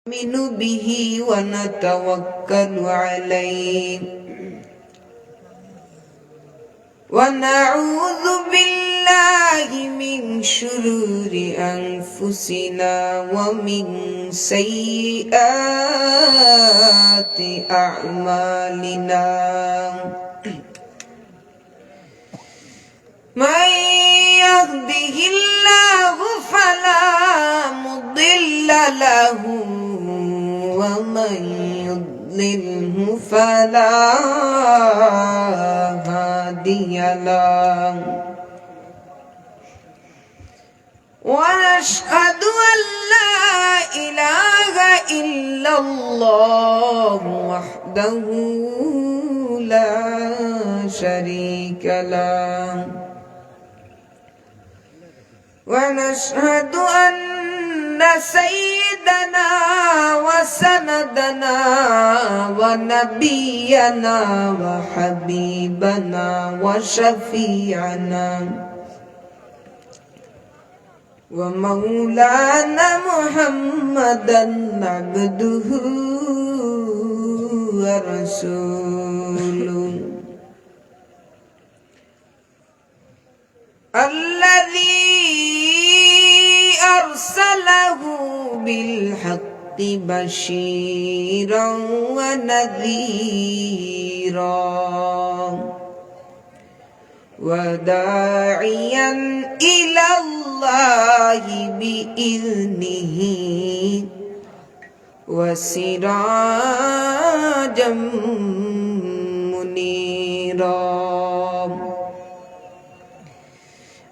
نؤمن به ونتوكل عليه ونعوذ بالله من شرور أنفسنا ومن سيئات أعمالنا من يهده الله فلا مضل له ومن يضلله فلا هادي له ونشهد أن لا إله إلا الله وحده لا شريك له ونشهد أن سيدنا وسندنا ونبينا وحبيبنا وشفيعنا ومولانا محمدا عبده ورسوله الذي أرسله بالحق بشيرا ونذيرا وداعيا إلى الله بإذنه وسراجا منيرا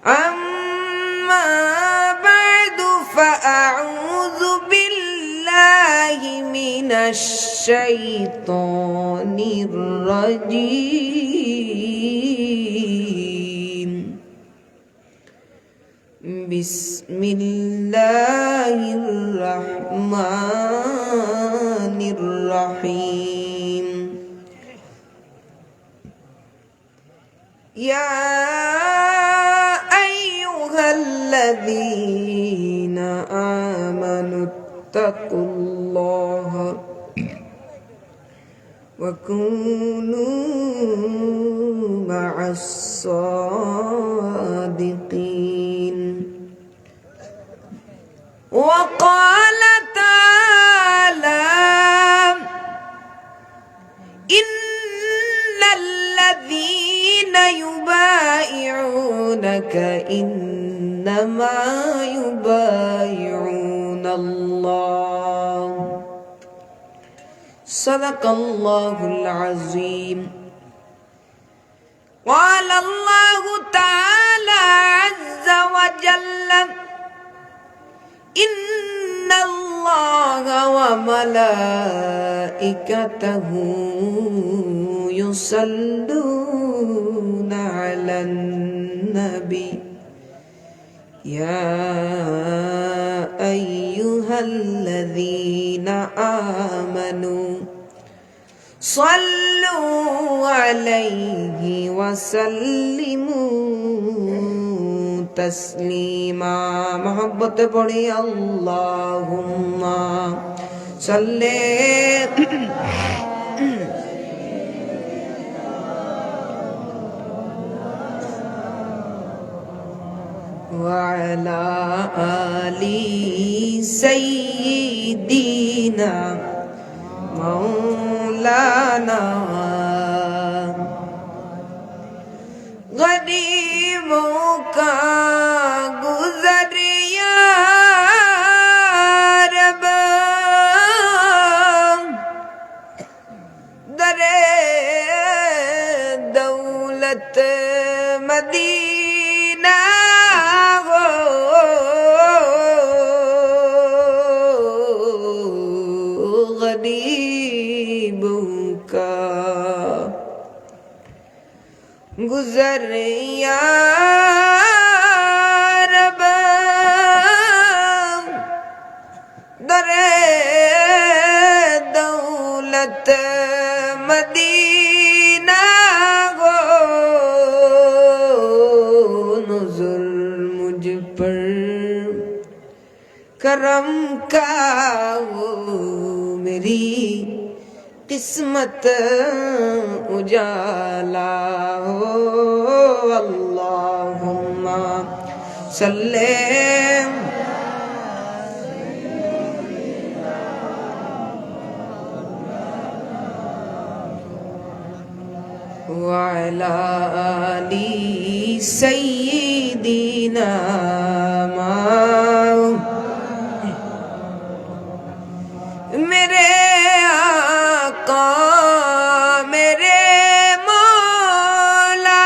أما بعد فأعوذ بالله من الشيطان الرجيم بسم الله الرحمن الرحيم يا الذين آمنوا اتقوا الله وكونوا مع الصادقين وقال تعالى إن الذين يبايعونك إنما يبايعون الله صدق الله العظيم قال الله تعالى عز وجل إن الله وملائكته يصلون على النبي يا أيها الذين آمنوا صلوا عليه وسلموا تسليما محبت بڑی اللهم صل وعلى آل سيدنا مولانا गरीबों का गुज़रिया रब दरे दौलत मदीना गुज़रिया रब दरे दौलत मदीना गो नुज़ुल मुझ पर करम का वो मेरी किस्मत उजाला हो। अल्लाहुम्मा सल्ले वअला आली सय्यिदीना मेरे आका मेरे मौला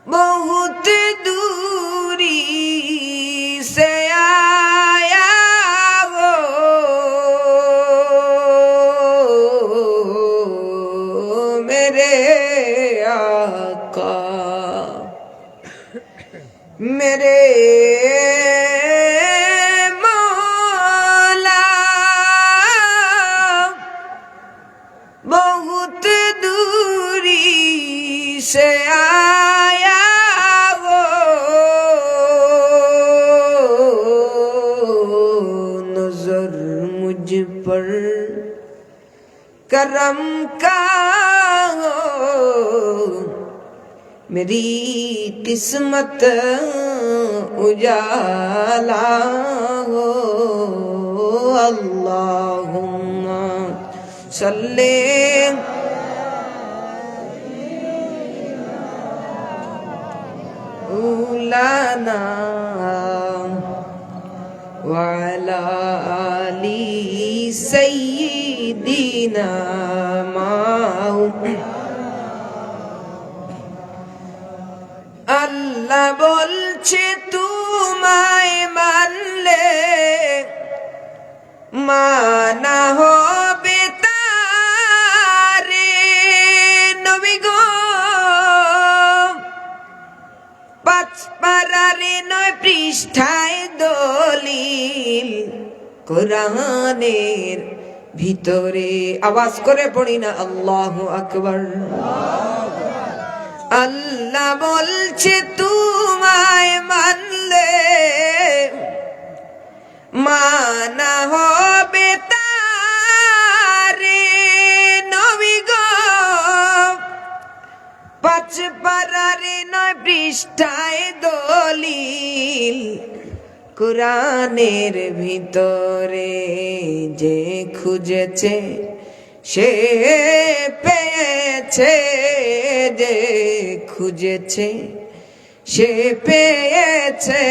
बहुत दूरी से आया वो मेरे आका मेरे बहुत दूरी से आया वो नजर मुझ पर करम का हो मेरी किस्मत उजाला हो। अल्लाहुम्मा सल्ले उलाना वअला आली सय्यिदीना আল্লাহ বলছে তোমায় মানলে মানা হবে তারে নবী গো পাঁচ পারারে 9 পৃষ্ঠায় দলিল কোরআনের ভিতরে আওয়াজ করে পড়ি না আল্লাহু আকবার। আল্লাহ বলছে তোমায় মানলে মানা হবে তারে নবী গো পাঁচ পারারে 9 পৃষ্ঠায় দলিল কোরআনের ভিতরে যে খুঁজেছে সে পেয়েছে যে খুঁজেছে সে পেয়েছে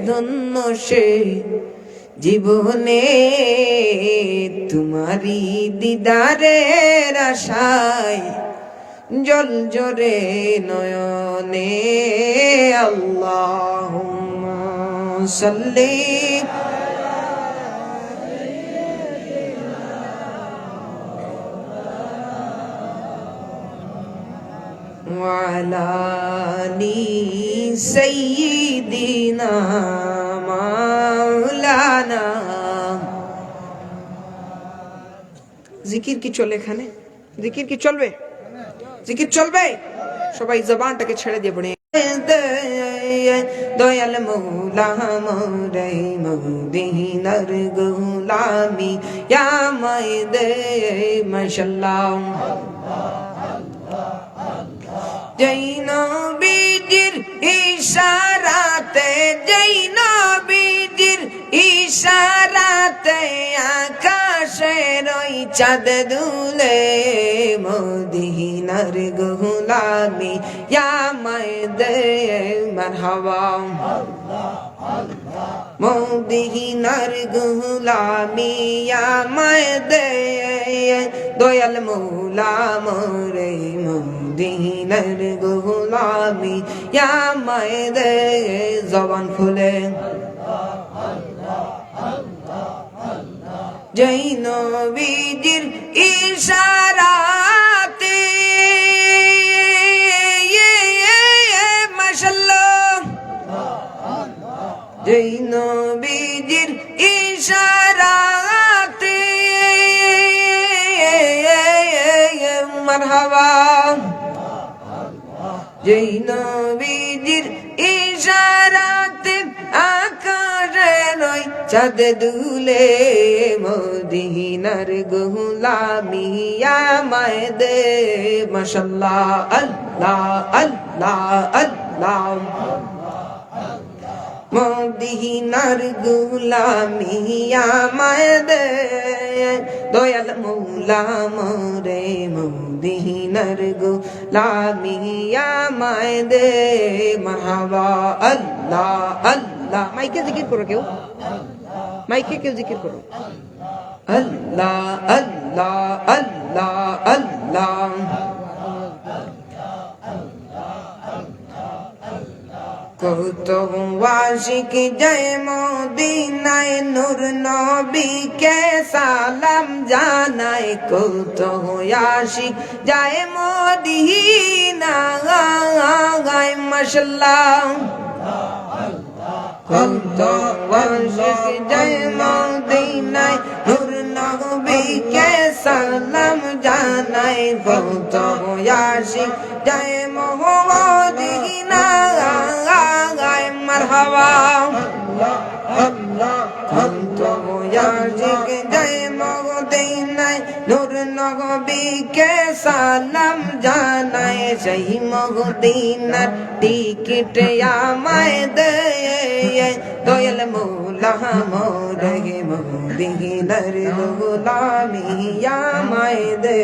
ধন্য সে জীবনে তোমারি দিদারের আশায় জল জরে নয়নে। আল্লাহুম্মা সাল্লি وعلى آل سيدنا مولانا। জিকির কি চলে এখানে? জিকির কি চলবে? জিকির চলবে? সবাই জবানটাকে ছেড়ে দিয়ে পড়ে দয়াল মৌলা মোরে মদিনার গোলামি ইয়া মাইদে মাশাআল্লাহ। জয় নবীজির ইশারাতে জয় নবীজির ইশারাতে আকাশের ওই চাঁদ দুলে মদিনার গোলামি ইয়া মাইদে মারহাবা। মদিনার গোলামি ইয়া মাইদে দয়াল মৌলা মোরে মদিনার গোলামি ইয়া মাইদে জবান খুলে জয় নবীজির ইশারাতে মাশাআল্লাহ জয় নবীজির ইশারাতে মারহাবা। জয় নবীজির ইশারাতে আকাশে নয় চাঁদ দুলে মদিনার গোলামি আমায় দে মাশাআল্লাহ আল্লাহ আল্লাহ আল্লাহ মদিনার গোলামি আমায় দে দয়াল মৌলা মোরে মদিনার গোলামি আমায় দে মারহাবা আল্লাহ আল্লাহ মাইকে জিকির করো কেউ মাইকে কেউ জিকির করো আল্লাহ আল্লাহ আল্লাহ আল্লাহ কত আশিক জয় মদিনায় নূর নবীকে সালাম জানায় কত আশিক জয় মদিনায় মাশাআল্লাহ কত আশিক জয় মদিনায় নূর নবীকে সালাম জানায় কত আশিক জয় মদিনায় মারহাবা কত আশিক জয় মদিনায় নূর নবীকে সালাম জানায় সেই মদিনার টিকিট আমায় দে দয়াল মৌলা মোরে মদিনার গোলামি আমায় দে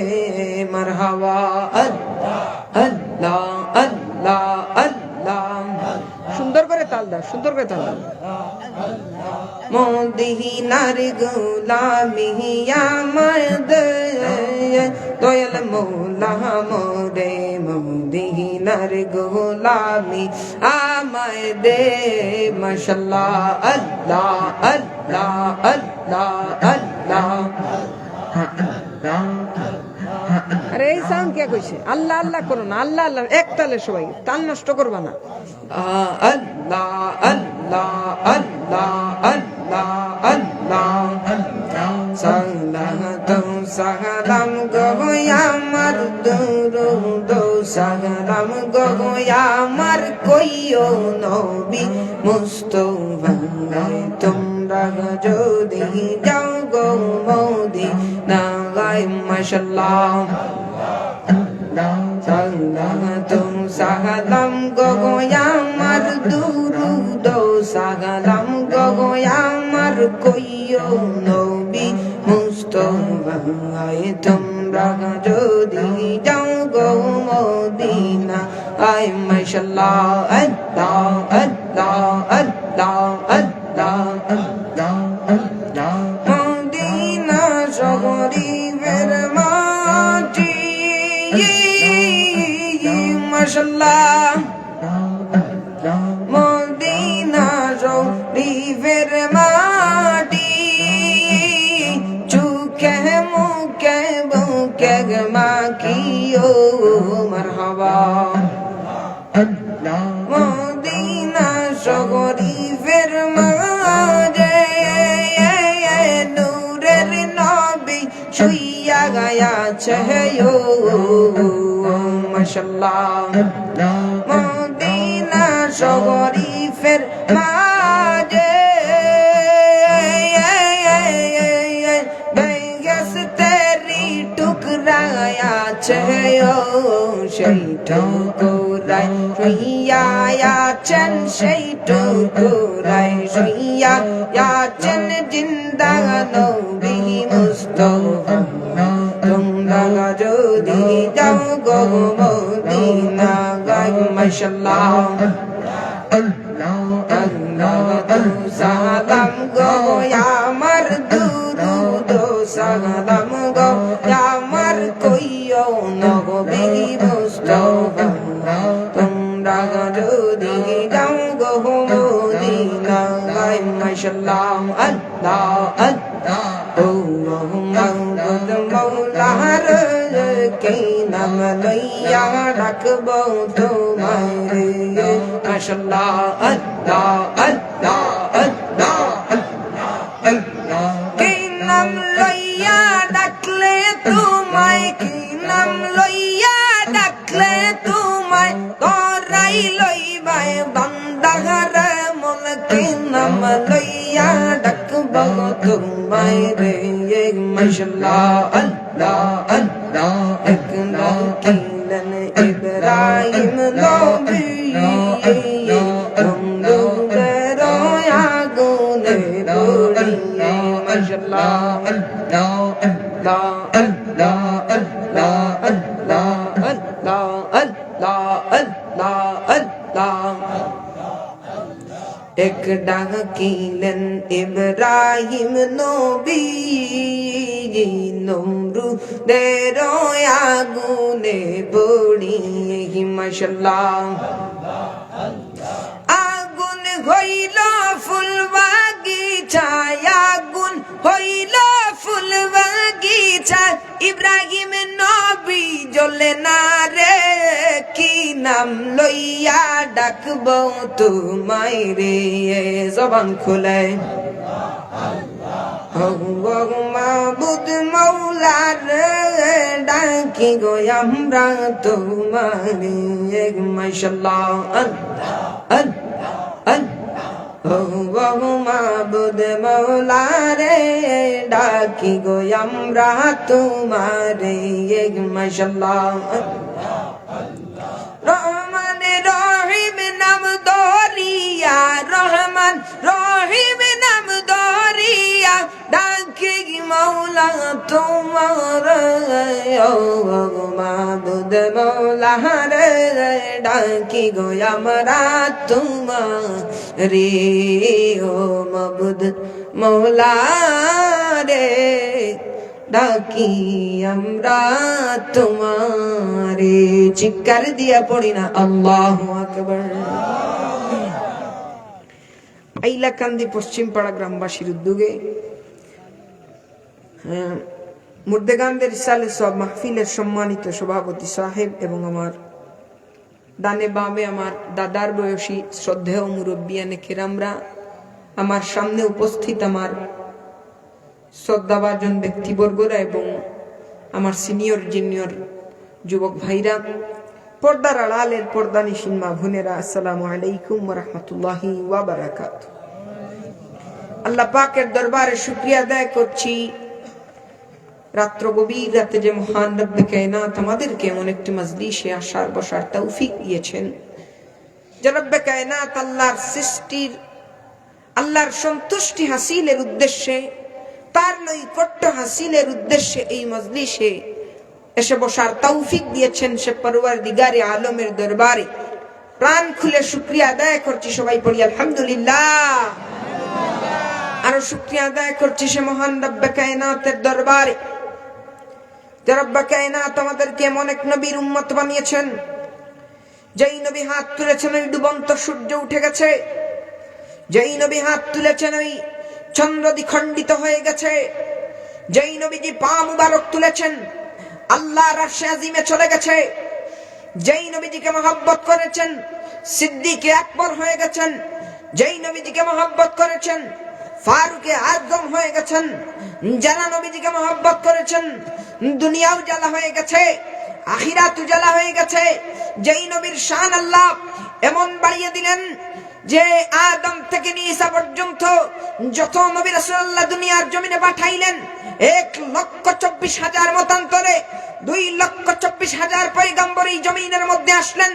মারহাবা আল্লাহ আল্লাহ আল্লাহ সুন্দর করে তাল দাও সুন্দর করে তাল দাও মদিনার গোলামি আমায় দে দয়াল মৌলা মোরে মদিনার গোলামি আমায় দে মাশাআল্লাহ আল্লাহ আল্লাহ আল্লাহ আল্লাহ আরে এই সাউন্ড কে কইছে আল্লাহ আল্লাহ করো না আল্লাহ আল্লাহ এক তালে সবাই তাল নষ্ট করবা না আল্লাহ আল্লাহ আল্লাহ আল্লাহ আল্লাহ সালাতু সালাম গো আমার দুরূদ সালাম গো আমার কইও নবী মুস্তাফা তোমরা যদি যাও গো মদিনা গায় মাশাআল্লাহ সালাতু সালাম গো আমার দুরূদ সালাম গো আমার কইও নবী মুস্তাফা তোমরা যদি যাও গো মদিনা আয় মাশাআল্লাহ আল্লাহ আল্লাহ আল্লাহ আল্লাহ আল্লাহ মদিনা শরীফের মাটি মাশাআল্লাহ মদিনা শরীফের মাটি চুকে মুকে বুকে মাখিও মারহাবা মদিনা শরীফের মাঝে নূরের নবী শুইয়া গায়াছে মাশাআল্লাহ মদিনা শরীফের মাঝে বেহেশতেরি টুকরা আছে সেই টুকরায় শুইয়া আছেন সেই টুকরায় শুইয়া আছেন জিন্দা নবী মুস্তাফা তোমরা যদি যাও গো মদিনা গায় মাশাআল্লাহ আল্লাহ সালাম গো আমার দুরূদ সালাম গো আমার কইও নবী মুস্তাফা তোমরা যদি যাও গো মদিনা গায় মাশাআল্লাহ আল্লাহ আল্লাহ ও মোহাম্মদ মৌলার কে নাম লইয়া রাখবো তোমারে মাশাআল্লাহ আল্লাহ আল্লাহ আল্লাহ আল্লাহ কে নাম লইয়া ডাকলে তোমায় কি নাম লইয়া ডাকলে তোমায় করাই লইবাই বান্দাগার মন কে নাম লইয়া ডাকবো তোমায় রে মাশাআল্লাহ আল্লাহ আল্লাহ এক ডাকিলেন ইব্রাহিম নবী নমরুদের আগুনে পড়িয়ে মাশাআল্লাহ আল্লাহ আল্লাহ আল্লাহ আল্লাহ আল্লাহ আল্লাহ আল্লাহ আল্লাহ আল্লাহ এক ডাকিলেন ইব্রাহিম নবী নমরুদের আগুনে পড়িয়ে মাশাআল্লাহ আগুন হইল ফুল বাগিচায় আগুন হইল ফুল বাগিচায় ইব্রাহিম নবী জ্বলে না রে কি নাম লইয়া ডাকব তোমায় রে জবান খুলে মাবুদ মৌলা রে ডাকি গো আমরা তোমারে মাশাআল্লাহ মাবুদ মৌলা রে ডাকি গো আমরা তোমারে মাশাআল্লাহ রহমান রহিম নাম দরিয়া রহমান রহিম নাম দরিয়া ডাকি মৌলা তোমার মাবুদ মৌলা রে ডাকি গো আমরা তোমারে ও মাবুদ মৌলা রে ডাকি আমরা তোমারে চিৎকার দিয়া পড়ি না আল্লাহু আকবার। আইলাকান্দি পশ্চিম পাড়া গ্রামবাসীর উদ্যোগে মুর্দেগানদের ইসালে সব মাহফিলের সম্মানিত সভাপতি সাহেব এবং আমার ডানে বামে আমার দাদার বয়সী শ্রদ্ধেয় মুরব্বিয়ানে কেরামরা, আমার সামনে উপস্থিত আমার শ্রদ্ধাভাজন ব্যক্তিবর্গরা এবং আমার সিনিয়র জুনিয়র যুবক ভাইরা, পর্দার আড়ালের পর্দানিশীন মা বোনেরা, আসসালামু আলাইকুম ওয়া রাহমাতুল্লাহি ওয়া বারাকাতুহু। আল্লাহ পাকের দরবারে শুকরিয়া আদায় করছি, রাত্র গভীর রাতে যে মহান রব্বে কায়নাত আমাদেরকে এমন একটি মজলিসে আসার বসার তৌফিক দিয়েছেন। যে রব্বে কায়নাত আল্লাহর সৃষ্টির, আল্লাহর সন্তুষ্টি হাসিলের উদ্দেশ্যে, তার নৈকট্য হাসিলের উদ্দেশ্যে এই মজলিসে এসে বসার তৌফিক দিয়েছেন, সে পরওয়ারদিগারে আলমের দরবারে প্রাণ খুলে শুকরিয়া আদায় করছি। সবাই পড়ি আলহামদুলিল্লাহ। আরো শুকরিয়া আদায় করছি সে মহান রব্বে কায়নাতের দরবারে, যে রব্বে কায়নাত আমাদেরকে এমন এক নবীর উম্মত বানিয়েছেন, যেই নবী হাত তুলেছেন ওই ডুবন্ত সূর্য উঠে গেছে, যেই নবী হাত তুলেছেন ওই চন্দ্র দ্বিখণ্ডিত হয়ে গেছে, যেই নবীজি পা মুবারক তুলেছেন আল্লাহর আরশে আজিমে চলে গেছে, যেই নবীজিকে মহব্বত করেছেন সিদ্দিকে আকবর হয়ে গেছেন, যেই নবীজিকে মহব্বত করেছেন ফারুকে আজম হয়ে গেছেন, যারা নবীজিকে মহব্বত করেছেন দুনিয়াও জ্বালা হয়ে গেছে, আখিরাত উজালা হয়ে গেছে। যেই নবীর শান আল্লাহ এমন বাড়িয়ে দিলেন যে আদম থেকে নিয়ে ঈসা পর্যন্ত যত নবী রাসূলুল্লাহ দুনিয়ার জমিনে পাঠাইলেন 1,24,000 মতান্তরে 2,24,000 পয়গম্বর এই জমিনের মধ্যে আসলেন।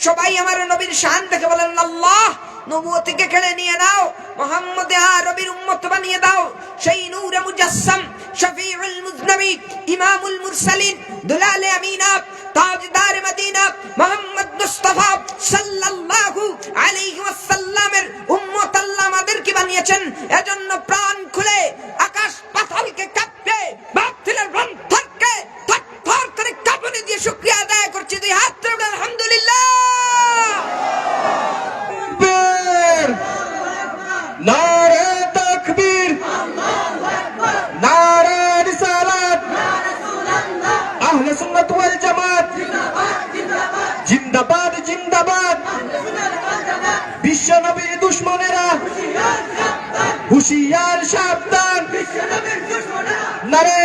সবাই আমার নবীর শান দেখে বলেন আল্লাহ, নবুয়তকে কেড়ে নিয়ে নাও, মুহাম্মদে আরবীর উম্মত বানিয়ে দাও। সেই নূরে মুজাসসাম, শফিউল মুজনবী, ইমামুল মুরসালিন, দুলালে আমিনা, তাজদার মদিনা মুহাম্মদ মুস্তাফা সাল্লাল্লাহু আলাইহি ওয়াসাল্লামের উম্মত আল্লাহ আমাদেরকে বানিয়েছেন। এজন্য প্রাণ খুলে আকাশ পাতালকে কাঁপতে, বাতিলের রন্ধ্রকে থরথর করে কাঁপানি দিয়ে শুকরিয়া আদায় করছি। দুই হাত তুলে আলহামদুলিল্লাহ। নারে তাকবীর, নারে রিসালাত, আহলে সুন্নাত ওয়াল জামাত জিন্দাবাদ জিন্দাবাদ। বিশ্ব নবীর দুশমনেরা হুশিয়ার সাবধান, নারে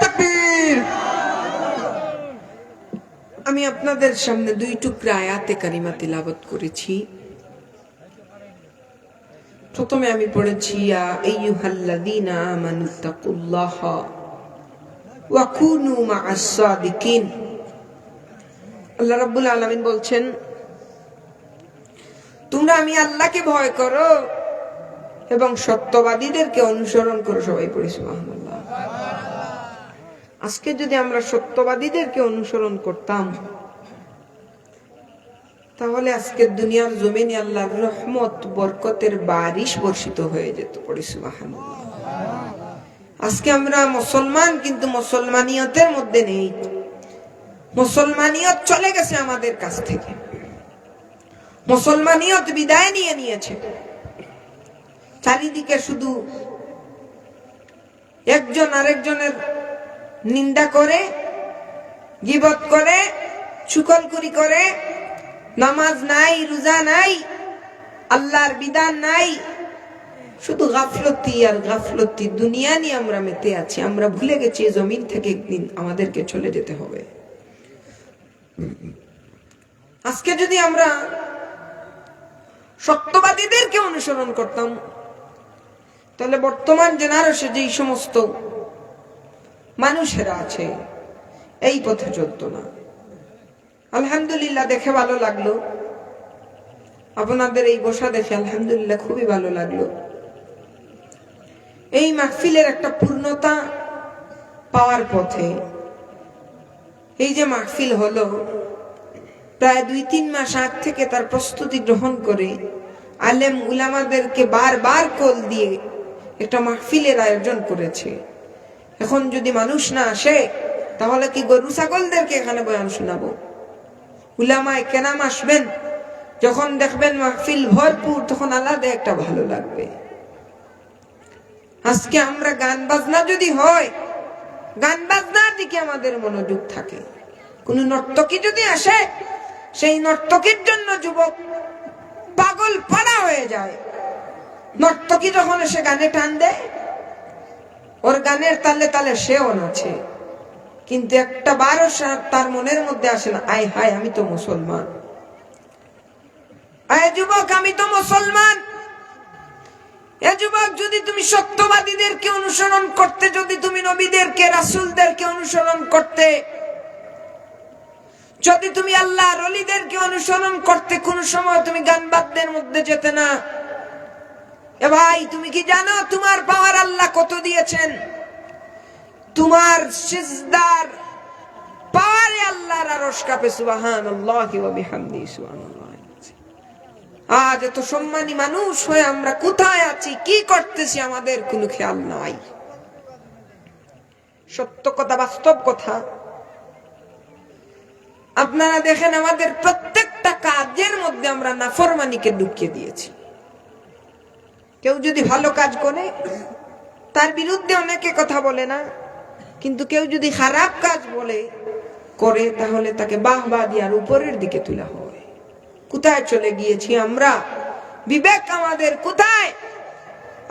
তাকবীর। আমি আপনাদের সামনে 2 টুকরা আয়াতে কারিমা তিলাওয়াত করেছি। প্রথমে আমি পড়েছি ইয়া আইয়ুহাল্লাযীনা আমানুত্তাকুল্লাহা ওয়া কুনু মা'আস সাদিকিন। আল্লাহ রাব্বুল আলামিন বলছেন, তোমরা আমি আল্লাহকে ভয় করো এবং সত্যবাদীদেরকে অনুসরণ করো। সবাই পড়ি সুবহানাল্লাহ। আজকে যদি আমরা সত্যবাদীদেরকে অনুসরণ করতাম, তাহলে আজকে দুনিয়ার জমিনে আল্লাহর রহমত বরকতের বারিশ বর্ষিত হয়ে যেত। পড়ি সুবহানাল্লাহ। আজকে আমরা মুসলমান, কিন্তু মুসলমানিয়তের মধ্যে নেই। মুসলমানিয়ত চলে গেছে আমাদের কাছ থেকে, মুসলমানিয়ত বিদায় নিয়ে নিয়েছে। চারিদিকে শুধু একজন আরেকজনের নিন্দা করে, গীবত করে, চুগলখড়ি করে, নামাজ নাই, রোজা নাই, আল্লাহর বিধান নাই, শুধু গাফলতি আর গাফলতি। দুনিয়া নিয়ে আমরা মেতে আছি। আমরা ভুলে গেছি জমিন থেকে একদিন আমাদেরকে চলে যেতে হবে। আজকে যদি আমরা সত্যবাদীদেরকে অনুসরণ করতাম, তাহলে বর্তমান জেনারেশনে যেই সমস্ত মানুষেরা আছে এই পথে চলতো না। আলহামদুলিল্লাহ, দেখে ভালো লাগলো। আপনাদের এই বসা দেখে আলহামদুলিল্লাহ খুবই ভালো লাগলো। এই মাহফিলের একটা পূর্ণতা পাওয়ার পথে এই যে মাহফিল হলো, প্রায় 2-3 মাস আগ থেকে তার প্রস্তুতি গ্রহণ করে আলেম উলামাদেরকে বারবার কল দিয়ে একটা মাহফিলের আয়োজন করেছে। এখন যদি মানুষ না আসে, তাহলে কি গরু ছাগলদেরকে এখানে বয়ান শোনাবো? উলামায়ে কেরাম আসবেন, যখন দেখবেন মাহফিল ভরপুর, তখন আলাদা একটা ভালো লাগবে। আজকে আমরা গান বাজনা যদি হয়, গান বাজনার দিকে আমাদের মনোযোগ থাকে। কোন নর্তকী যদি আসে, সেই নর্তকীর জন্য যুবক পাগল পাড়া হয়ে যায়। নর্তকী যখন এসে গানে টান দেয়, ওর গানের তালে তালে সেও নাচে, কিন্তু একটা বারো তার মনের মধ্যে আসে না, আয় হায় আমি তো মুসলমান, আয় যুবক আমি তো মুসলমান। এ যুবক, যদি তুমি সত্যবাদীদেরকে অনুসরণ করতে, যদি তুমি নবীদেরকে রাসূলদেরকে অনুসরণ করতে, যদি তুমি আল্লাহর ওলিদেরকে অনুসরণ করতে, কোন সময় তুমি গান বাদ্যের মধ্যে যেতে না। এ ভাই, তুমি কি জানো তোমার পাওয়ার আল্লাহ কত দিয়েছেন? তোমার সিজদার পাওয়ারে আল্লাহর আরশ কাঁপে। সুবহানাল্লাহি ওয়া বিহামদিহি সুবহানাল্লাহ। আজ এত সম্মানী মানুষ হয়ে আমরা কোথায় আছি, কি করতেছি, আমাদের কোনো খেয়াল নাই। সত্য কথা, বাস্তব কথা। আপনারা দেখেন, আমাদের প্রত্যেকটা কাজের মধ্যে আমরা নাফরমানিকে ঢুকিয়ে দিয়েছি। কেউ যদি ভালো কাজ করে, তার বিরুদ্ধে অনেকে কথা বলে না, কিন্তু কেউ যদি খারাপ কাজ করে, তাহলে তাকে বাহবা দিয়ার উপরের দিকে তোলা হয়। কোথায় চলে গিয়েছি আমরা? বিবেক আমাদের কোথায়?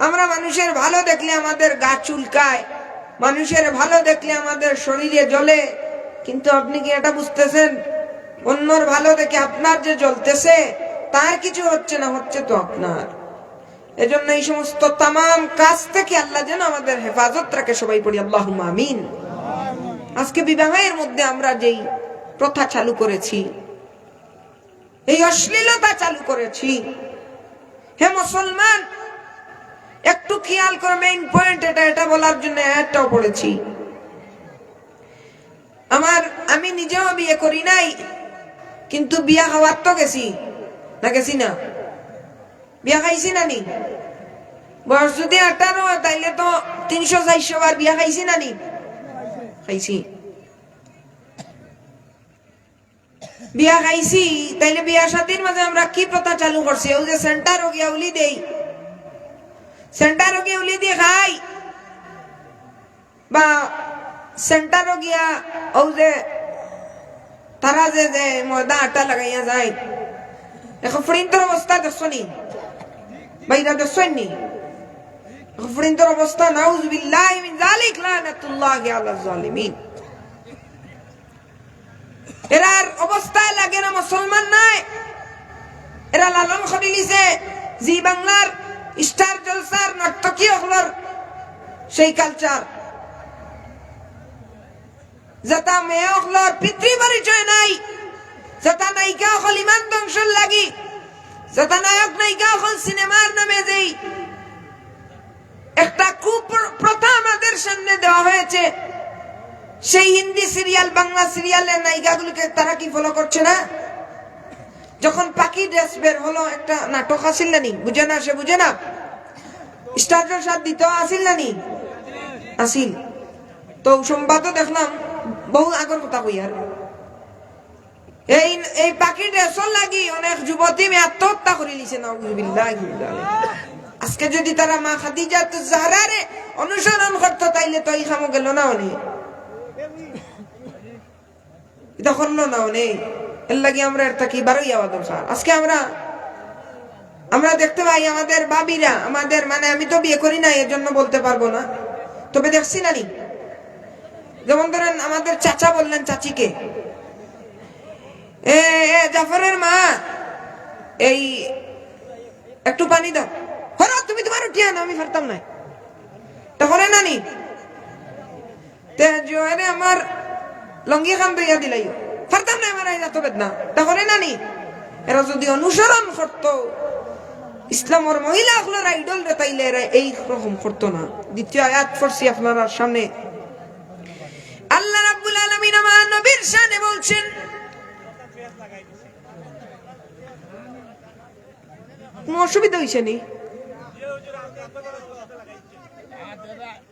আমরা মানুষের ভালো দেখলে আমাদের গা চুলকায়, মানুষের ভালো দেখলে আমাদের শরীরে জ্বলে, কিন্তু আপনি কি এটা বুঝতেছেন? অন্যর ভালো দেখে আপনার যে জ্বলতেছে, তার কিছু হচ্ছে না, হচ্ছে তো আপনার। এজন্য এই সমস্ত তামাম কাজ থেকে আল্লাহ যেন আমাদের হেফাজত রাখে। সবাই পড়ি আল্লাহুম্মা আমিন। আজকে বিবাহের মধ্যে আমরা যেই প্রথা চালু করেছি, এই অশ্লীলতা চালু করেছি, হে মুসলমান, একটু খেয়াল করে, মেইন পয়েন্ট এটা বলার জন্য একটাও পড়েছি। আমি নিজেও বিয়ে করি নাই, কিন্তু বিয়া খাওয়ার তো গেছি না? বিয়া খাইছি না নি? বয়স যদি 18, তাইলে তো 300-400 বার বিয়া খাইছি না নি? খাইছি। বিয়া খাইছি, তাইলে বিয়া শাদীর মাঝে আমরা কি প্রথা চালু করছি? ওই যে সেন্টার গিয়া উলি দেই, সেন্টার গিয়া উলি দিয়ে খাই, বা সেন্টার গিয়া ও যে তারা যে ময়দা আটা লাগাইয়া যায়। এখন ফ্রিন্তর অবস্থা দেখছনি? বাইরা দেখছনি? ফ্রিন্তর অবস্থা, নাউযুবিল্লাহি মিন যালিক, লানাতুল্লাহি আলা যালিমিন। এরার অবস্থায় লাগে না মুসলমান নাই। এরা লালন খড়ি লিছে জি বাংলার স্টার জলসার নর্তকী হলর সেই কালচার যেটা মেয়ে হলর পিতৃ পরিচয় নাই, যেটা নায়িকা হল ইমান ধ্বংসর লাগি, যেটা নায়ক নায়িকা হল সিনেমার নামে যেই একটা কুপ্রথা আমাদের সামনে দেওয়া হয়েছে, সেই হিন্দি সিরিয়াল বাংলা সিরিয়ালের নায়িকাগুলোকে তারা কি ফলো করছে না? যখন পাখি ড্রেস বের হলো একটা নাটক আসিল নানি, বুঝে না সে বুঝে না, স্টার জলসার দিত আসিল নানি আসিল, তো সংবাদও দেখলাম বহু আগর কথা কই আর এই পাখি ড্রেসর লাগি অনেক যুবতী মেয়ে আত্মহত্যা করে লিছে না। আজকে যদি তারা মা খাদিজা তো জাহরারে অনুসরণ করতো তাইলে তো এই খামো গেল না অনেক, এটা করলো না অনেক। এর লাগে আমরা একটা কি বারোই আওয়াজ দরকার। আজকে আমরা দেখতে পাই আমাদের বাবিরা, আমাদের মানে আমি তো বিয়ে করি না এর জন্য বলতে পারবো না, তবে দেখছি না নি, যেমন ধরেন আমাদের চাচা বললেন চাচিকে, এ জাফরের মা এই একটু পানি দাও, হলো তুমি তোমার উঠিয়া না, আমি পারতাম না, তাহলে নানি তে জোয়ারে আমার লঙ্গি খান দইয়া দিলাই, পারতাম না আমার এত বেদনা, তাহলে নানি এরা যদি অনুসরণ করতো ইসলামের মহিলা গুলোর আইডল রে তাইলে এরা এই রকম করতো না। দ্বিতীয় আয়াত পড়ছি আপনারা সামনে, আল্লাহ রাব্বুল আলামিন আমার নবীর শানে বলছেন, কোন অসুবিধা হইছে নি?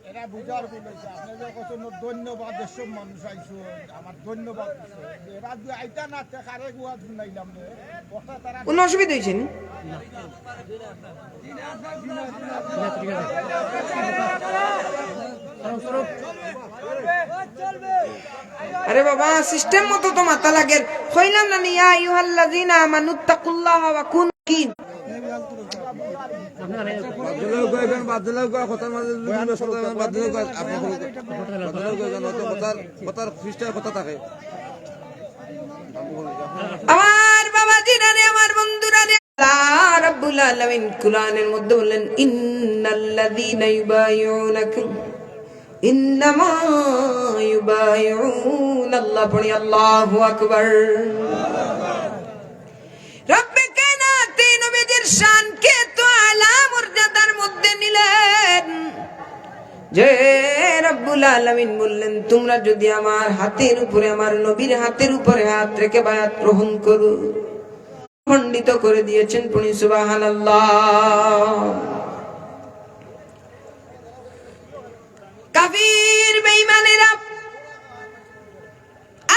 এরা বুঝার বলেছে আপনাদের কত ধন্যবাদ, এসব মানুষ আইসো আমার ধন্যবাদ, এরা যে আইতা না কারে গুয়া শুনাইলাম কথা তারা কোন অসুবিধা হইছে নি? আরে বাবা সিস্টেম মতো তো মাথা লাগে, কইলাম না ইয়া আইয়ুহাল্লাযিনা আমানুত্তাকুল্লাহ ওয়া কুনু মুত্তাকিন। আমার বাবাজিরা রে, আমার বন্ধুরা রে, আল্লাহ রাব্বুল আলামিন কুরআনের মধ্যে বললেন, ইন্নাল্লাযীনা ইউবাইউনাকুম ইন্নামা ইউবাইউনাল্লাহ, পড়ি আল্লাহু আকবার। রব্বে কায়নাত নবীর শানকে তো আলা মর্যাদার মধ্যে নিলেন যে রব্বুল আলামিন বললেন, তোমরা যদি আমার হাতের উপরে, আমার নবীর হাতের উপরে হাত রেখে বায়াত গ্রহণ করো, খণ্ডিত করে দিয়েছেন, পড়ি সুবহানাল্লাহ। কাফির বেঈমানেরা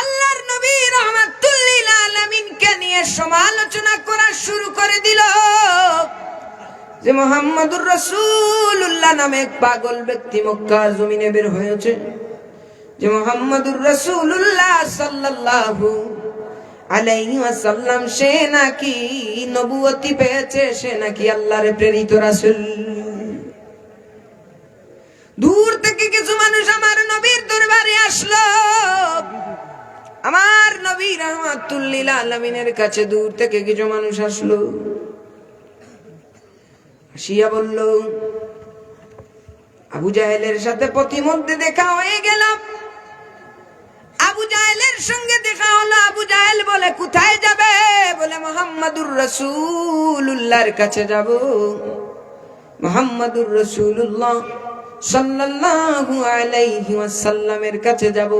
আল্লাহর নবী রাহমাতুল লিল আলামিনকে নিয়ে সমালোচনা করা শুরু করে দিল যে মুহাম্মদুর রাসূলুল্লাহ নামে এক পাগল ব্যক্তি মক্কার জমিনে বের হয়েছে, যে মুহাম্মদুর রাসূলুল্লাহ সাল্লাল্লাহু আলাইহি ওয়াসাল্লাম সে নাকি নবুয়তি পেয়েছে, সে নাকি আল্লাহর প্রেরিত রাসূল। দূর থেকে কিছু মানুষ আমার নবীর দরবারে আসলো, আমার নবী রাহমাতুল লিল আলামিনের কাছে দূর থেকে কিছু মানুষ আসলো, আসিয়া বলল, আবু জাহেলের সাথে প্রতিমধ্যে দেখা হয়ে গেল। আবু জাহেলের সঙ্গে দেখা হলো। আবু জাহেল বলে, কোথায় যাবে? বলে, মুহাম্মদুর রাসূলুল্লাহর কাছে যাব। মুহাম্মদুর রাসূলুল্লাহ সাল্লাল্লাহু আলাইহি ওয়াসাল্লামের কাছে যাব,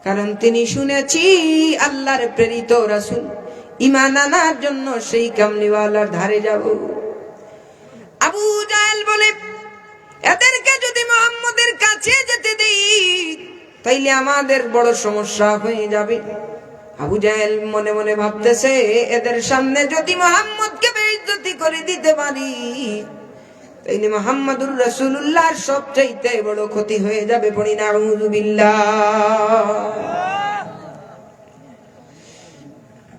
কারণ তিনি শুনেছি আল্লাহর প্রেরিত রাসূল, ঈমান আনার জন্য সেই কামলিওয়ালার ধারে যাব। আবু জাহেল বলে, এদেরকে যদি মুহাম্মদের কাছে যেতে দেই তাইলে আমাদের বড় সমস্যা হয়ে যাবে। আবু জাহেল মনে মনে ভাবতেছে, এদের সামনে যদি মুহাম্মদকে বেইজ্জতি করে দিতে পারি তাইলে মুহাম্মদুর রাসূলুল্লাহর সবচাইতে বড় ক্ষতি হয়ে যাবে। পড়ি নাউযু বিল্লাহ।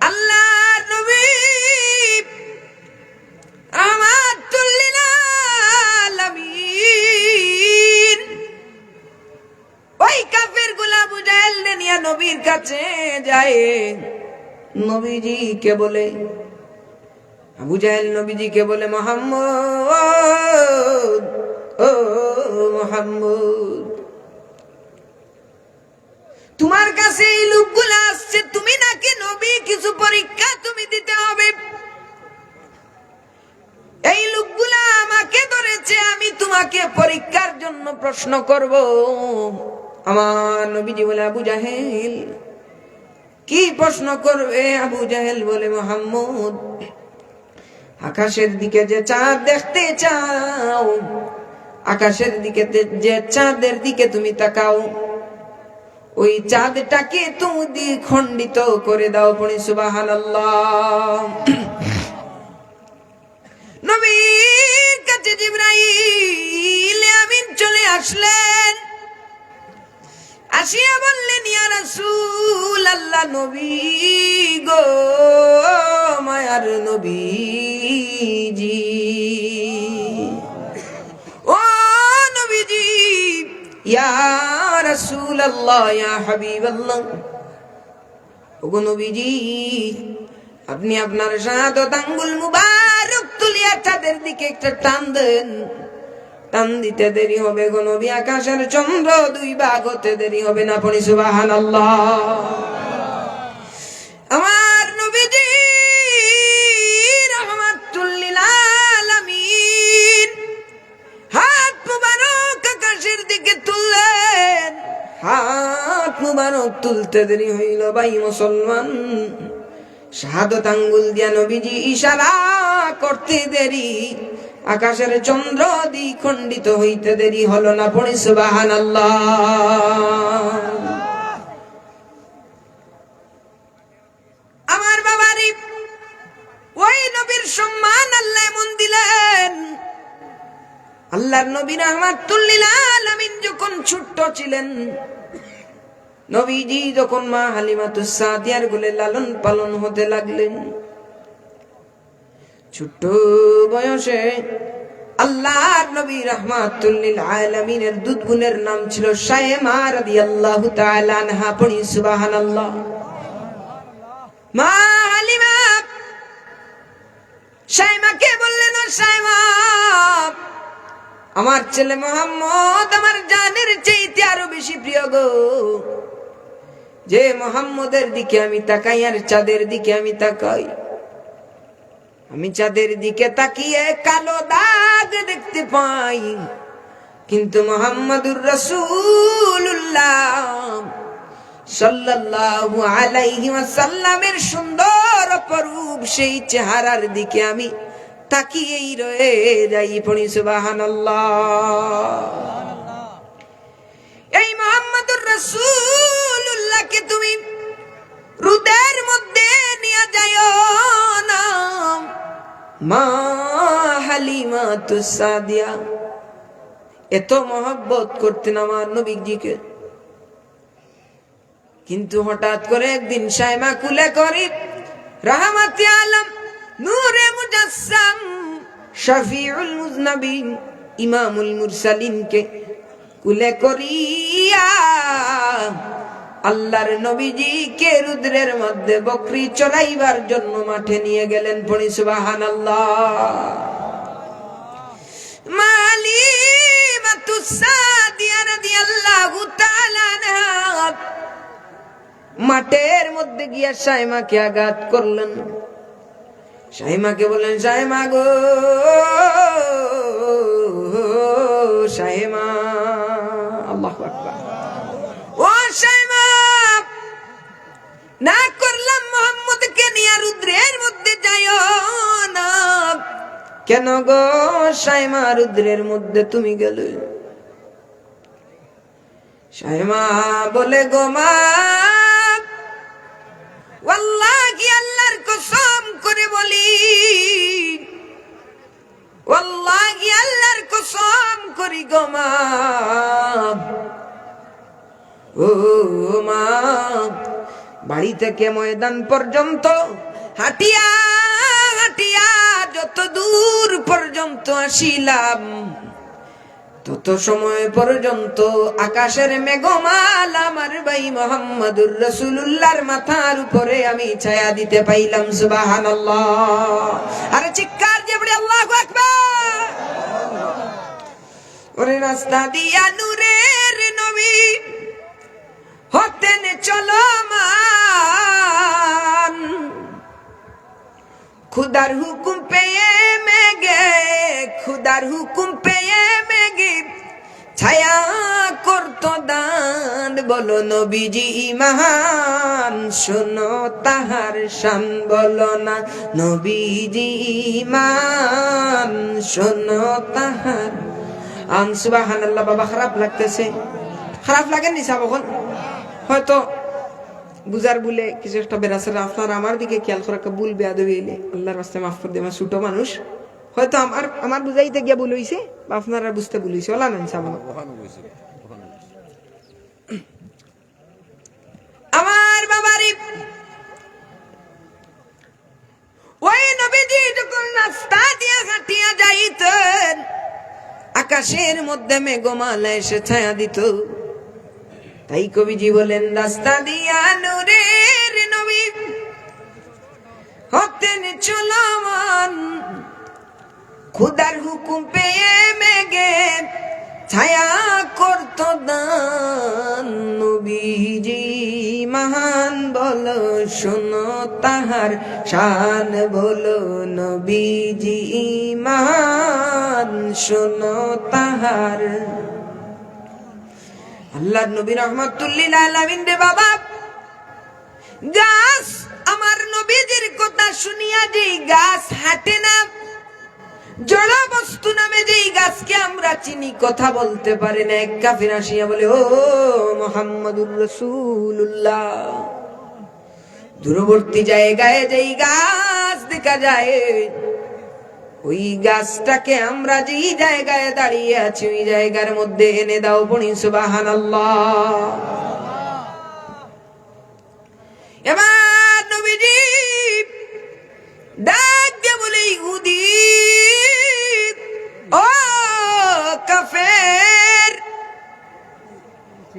আল্লাহর নবী রাহমাতুল লিল আলামিন ওই কাফেরগুলো আবু জাহেল নিয়ে নবীর কাছে যায়। নবীজি কে বলে, আবু জাহেল নবীজিকে বলে, মুহাম্মদ, ও মুহাম্মদ, তোমার কাছে এই লোকগুলো আসছে, তুমি নাকি নবী, কিছু পরীক্ষা তুমি দিতে হবে। এই লোকগুলা আমাকে ধরেছে, আমি তোমাকে পরীক্ষার জন্য প্রশ্ন করব। আমার নবীজি বলে, আবু জাহেল কি প্রশ্ন করবে? আবু জাহেল বলে, মুহাম্মদ, আকাশের দিকে যে চাঁদ দেখতে চাও, আকাশের দিকে যে চাঁদের দিকে তুমি তাকাও, ওই চাঁদটাকে তুমি দ্বিখণ্ডিত করে দাও। পড়ি সুবহানাল্লাহ। নবীর কাছে জিবরাইল আমিন চলে আসলেন, আসিয়া বললেন, ইয়া রাসূলুল্লাহ, নবী গো, মায়ার নবীজি, ও নবীজি, ইয়া রাসূলুল্লাহ, ইয়া হাবিবাল্লাহ, ওগো নবীজি, আপনি আপনার শাহাদাত আঙ্গুল মুবারক তুলিয়া চাঁদের দিকে একটা টান দেন। টান দিতে দেরি হবে গো নবী, আকাশের চন্দ্র দুই ভাগ হতে দেরি হবে না। পড়ি সুবহানাল্লাহ। আমার নবীজি রাহমাতুল লিল আলামিন হাত মুবারক আকাশের দিকে তুললেন। হাত মুবারক তুলতে দেরি হইল ভাই মুসলমান, শাহাদাত আঙ্গুল দিয়া নবীজি ইশারা করতে দেরি, আকাশের চন্দ্র দ্বিখণ্ডিত হইতে দেরি হলো না। পড়ি সুবহানাল্লাহ। আমার বাবারি, ওই নবীর সম্মান আল্লাহ এমন দিলেন, আল্লাহর নবী রাহমাতুল লিল আলামিন যখন ছোট্ট ছিলেন, নবীজি যখন মা হালিমাতুস সাদিয়ার কোলে লালন পালন হতে লাগলেন, ছোট্ট বয়সে আল্লাহর নবী রাহমাতুল লিল আলামিনের দুধ গুণের নাম ছিল শায়মা রাদিয়াল্লাহু তাআলা আনহা। পড়ি সুবহানাল্লাহ। মা হালিমা শায়মাকে বললেন, ও শায়মা, আমার ছেলে মুহাম্মদ আমার জানের চাইতে আরো বেশি প্রিয় গো। যে মুহাম্মদের দিকে আমি তাকাই আর চাঁদের দিকে আমি তাকাই, আমি চাঁদের দিকে তাকিয়ে কালো দাগ দেখতে পাই, কিন্তু মুহাম্মাদুর রাসূলুল্লাহ সাল্লাল্লাহু আলাইহি ওয়াসাল্লামের সুন্দর অপরূপ সেই চেহারার দিকে আমি তাকিয়েই রয়ে যাই। পড়ি সুবহানাল্লাহ। এই মুহাম্মাদুর রাসূলুল্লাহকে তুমি হৃদয়ের মধ্যে নিয়ে যাও না। মা হালিমাতুস সাদিয়া এত মহব্বত করতেন আমার নবীজিকে, কিন্তু হঠাৎ করে একদিন শায়মা কুলে করি রাহমাতে আলম নূরে মুজাসসাম শফিউল মুজনবিন ইমামুল মুরসালিনকে কুলে করিয়া আল্লাহর নবীজি কে রুদ্রের মধ্যে বকরি চড়াইবার জন্য মাঠে নিয়ে গেলেন। পড়ি সুবহানাল্লাহ। মালিমাতুস সাদিয়া রাদিয়াল্লাহু তাআলা আনহা মাঠের মধ্যে গিয়া শায়মাকে আঘাত করলেন। শায়মাকে বললেন, শায়মা গো, শায়মা, আল্লাহু আকবার, ও শায়মা, না করলাম মুহাম্মদকে নিয়ে রুদ্রের মধ্যে যাইও না। কেন গো শায়মা, রুদ্রের মধ্যে তুমি গেলে? শায়মা বলে, গো মা, ওয়াল্লাহি আল্লাহর কসম করে বলি, ওয়াল্লাহি আল্লাহর কসম করি গো মা, ও মা, বাড়ি থেকে ময়দান পর্যন্ত হাঁটিয়া হাঁটিয়া যত দূর পর্যন্ত আসিলাম, তত সময় পর্যন্ত আকাশের মেঘমাল আমার ভাই মুহাম্মদুর রাসূলুল্লাহর মাথার উপরে আমি ছায়া দিতে পাইলাম। সুবহানাল্লাহ। আরে চিৎকার দিয়ে বলি আল্লাহু আকবার। ওরে রাস্তা দিয়া নূরের নবী হতেন চলমান, খুদার হুকুম পেয়ে মেঘে, খুদার হুকুম পেয়ে মেঘে ছায়া করত দান। বলো নবীজি মহান, শোনো তাহার শান। বলো না নবীজি মহান, শোনো তাহার আন। সুবহানাল্লাহ। বাবা খারাপ লাগতেছে? খারাপ লাগেনি সাবখন? হয়তো বুঝার বলে কিছু একটা বেরাসে আপনারা আমার দিকে খেয়াল করে একটা ভুল বেয়াদবি হইলে আল্লাহর রাস্তায় মাফ করে দেয়। আমার ছোট মানুষ, হয়তো আমার বুঝাইতে গিয়া ভুল হইছে বা আপনারা বুঝতে ভুল হইছে। ওলা নেন সাবন। আমার বাবারি ওই নবীজি যখন রাস্তা দিয়ে হাঁটিয়া যাইতেন, আকাশের মধ্যে মেঘমালা এসে ছায়া দিত। তাই কবিজি বলেন রাস্তা দিয়া নূরের নবী হতেন চলমান, খুদার হুকুম পেয়ে মেঘে ছায়া করত দান। নবীজি মহান, বলো শোনো তাহার শান। বলো নবীজি মহান, শোনো তাহার। আল্লাহর নবী রাহমাতুল লিল আলামিন রে বাবা, গাছ আমার নবীজির কথা শুনিয়া যেই গাছ হাঁটে না, জড় বস্তু নামে যেই গাছকে আমরা চিনি, কথা বলতে পারে না, এক কাফির আসিয়া বলে ও মুহাম্মাদুর রাসূলুল্লাহ। দূরবর্তী জায়গায় যেই গাছ দেখা যায়, ওই গাছটাকে আমরা যেই জায়গায় দাঁড়িয়ে আছি ওই জায়গার মধ্যে এনে দাও। পড়ি সুবহানাল্লাহ। এবার নবীজি ডাক দিয়ে বলে ইহুদি, ও কাফের,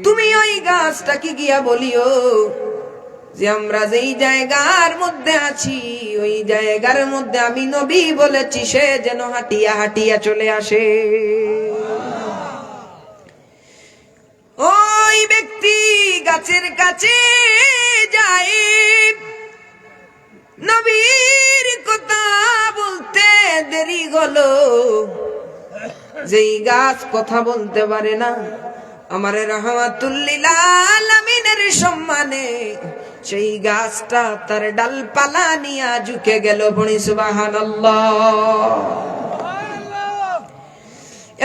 তুমি ওই গাছটাকে গিয়া বলিও যে আমরা যেই জায়গার মধ্যে আছি ওই জায়গার মধ্যে আমি নবী বলেছি, সে যেন হাঁটিয়া হাঁটিয়া চলে আসে। ওই ব্যক্তি গাছের কাছে যায়, নবীর কথা বলতে দেরি হলো। যেই গাছ কথা বলতে পারে না, আমার রাহমাতুল লিল আলামিনের সম্মানে সেই গাছটা তার ডালপালা নিয়া ঝুঁকে গেল। পড়ি সুবহানাল্লাহ।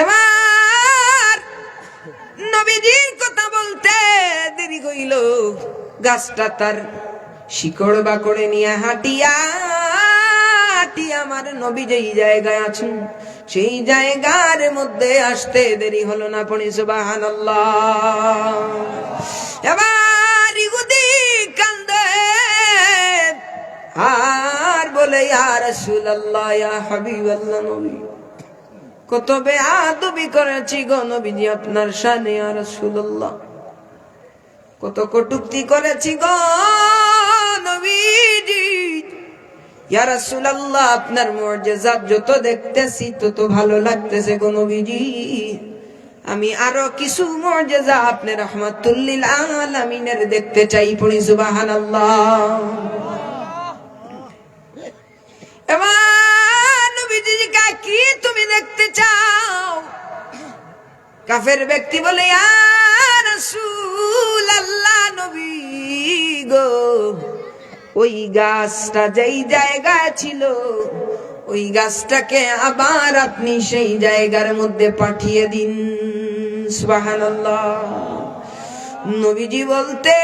এবার নবীজির কথা বলতে দেরি হইল, গাছটা তার শিকড় বাকড়ে নিয়ে হাঁটিয়া হাঁটিয়া আমার নবী যেই জায়গায় আছেন সেই জায়গার মধ্যে আসতে দেরি হলো না। পড়ি সুবহানাল্লাহ। এবার ইহুদি কান্দে আর বলে ইয়া রাসূলুল্লাহ, ইয়া হাবিবাল্লাহ, নবী কত বেয়াদবি করেছি গো নবীজি আপনার শানে। ইয়া রাসূলুল্লাহ, কত কটূক্তি করেছি গো নবীজি। ইয়া রাসূলুল্লাহ, আপনার মুজিজাত যত দেখতেছি তত ভালো লাগতেছে গো নবীজি। আমি আরো কিছু মুজিজা আপনি রাহমাতুল লিল আলামিনের দেখতে চাই। পড়ি সুবহানাল্লাহ। এবার নবীজি কি তুমি দেখতে চাও? কাফের ব্যক্তি বলে ইয়া রাসূলুল্লাহ, নবী গো, ওই গাছটা যেই জায়গায় ছিল ওই গাছটাকে আবার আপনি সেই জায়গার মধ্যে পাঠিয়ে দিন। সুবহানাল্লাহ। নবীজি বলতে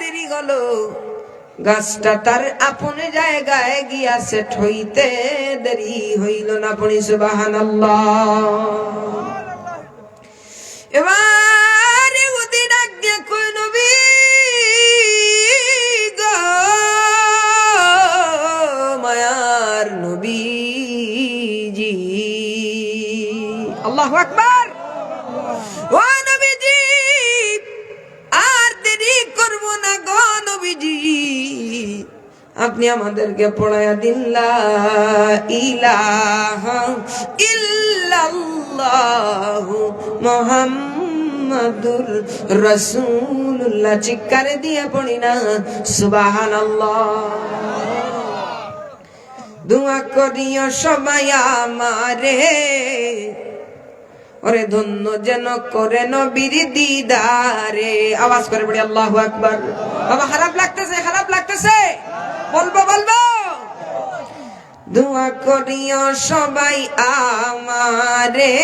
দেরি হলো, গাছটা তার আপন জায়গায় গিয়া সেট হইতে দেরি হইল না। পড়ি সুবহানাল্লাহ। এবার ইহুদি ডাক দিয়ে কই নবী গো, মায়ার নবীজি। আল্লাহু আকবার। ও নবীজি আর দেরি করব না গো নবীজি, আপনি আমাদেরকে পড়ায়া দিন লা ইলাহা ইল্লাল্লাহু মুহাম্মাদুর রাসূলুল্লাহ। চিৎকারে দিয়ে পড়ি না সুবহানাল্লাহ। দোয়া করিও সবাই আমারে, ওরে ধন্য যেন করে নবীর দিদারে। আওয়াজ করে পড়ি আল্লাহু আকবার। বাবা খারাপ লাগতেছে, খারাপ লাগতেছে, বলবো বলবো। দোয়া করিও সবাই আমারে,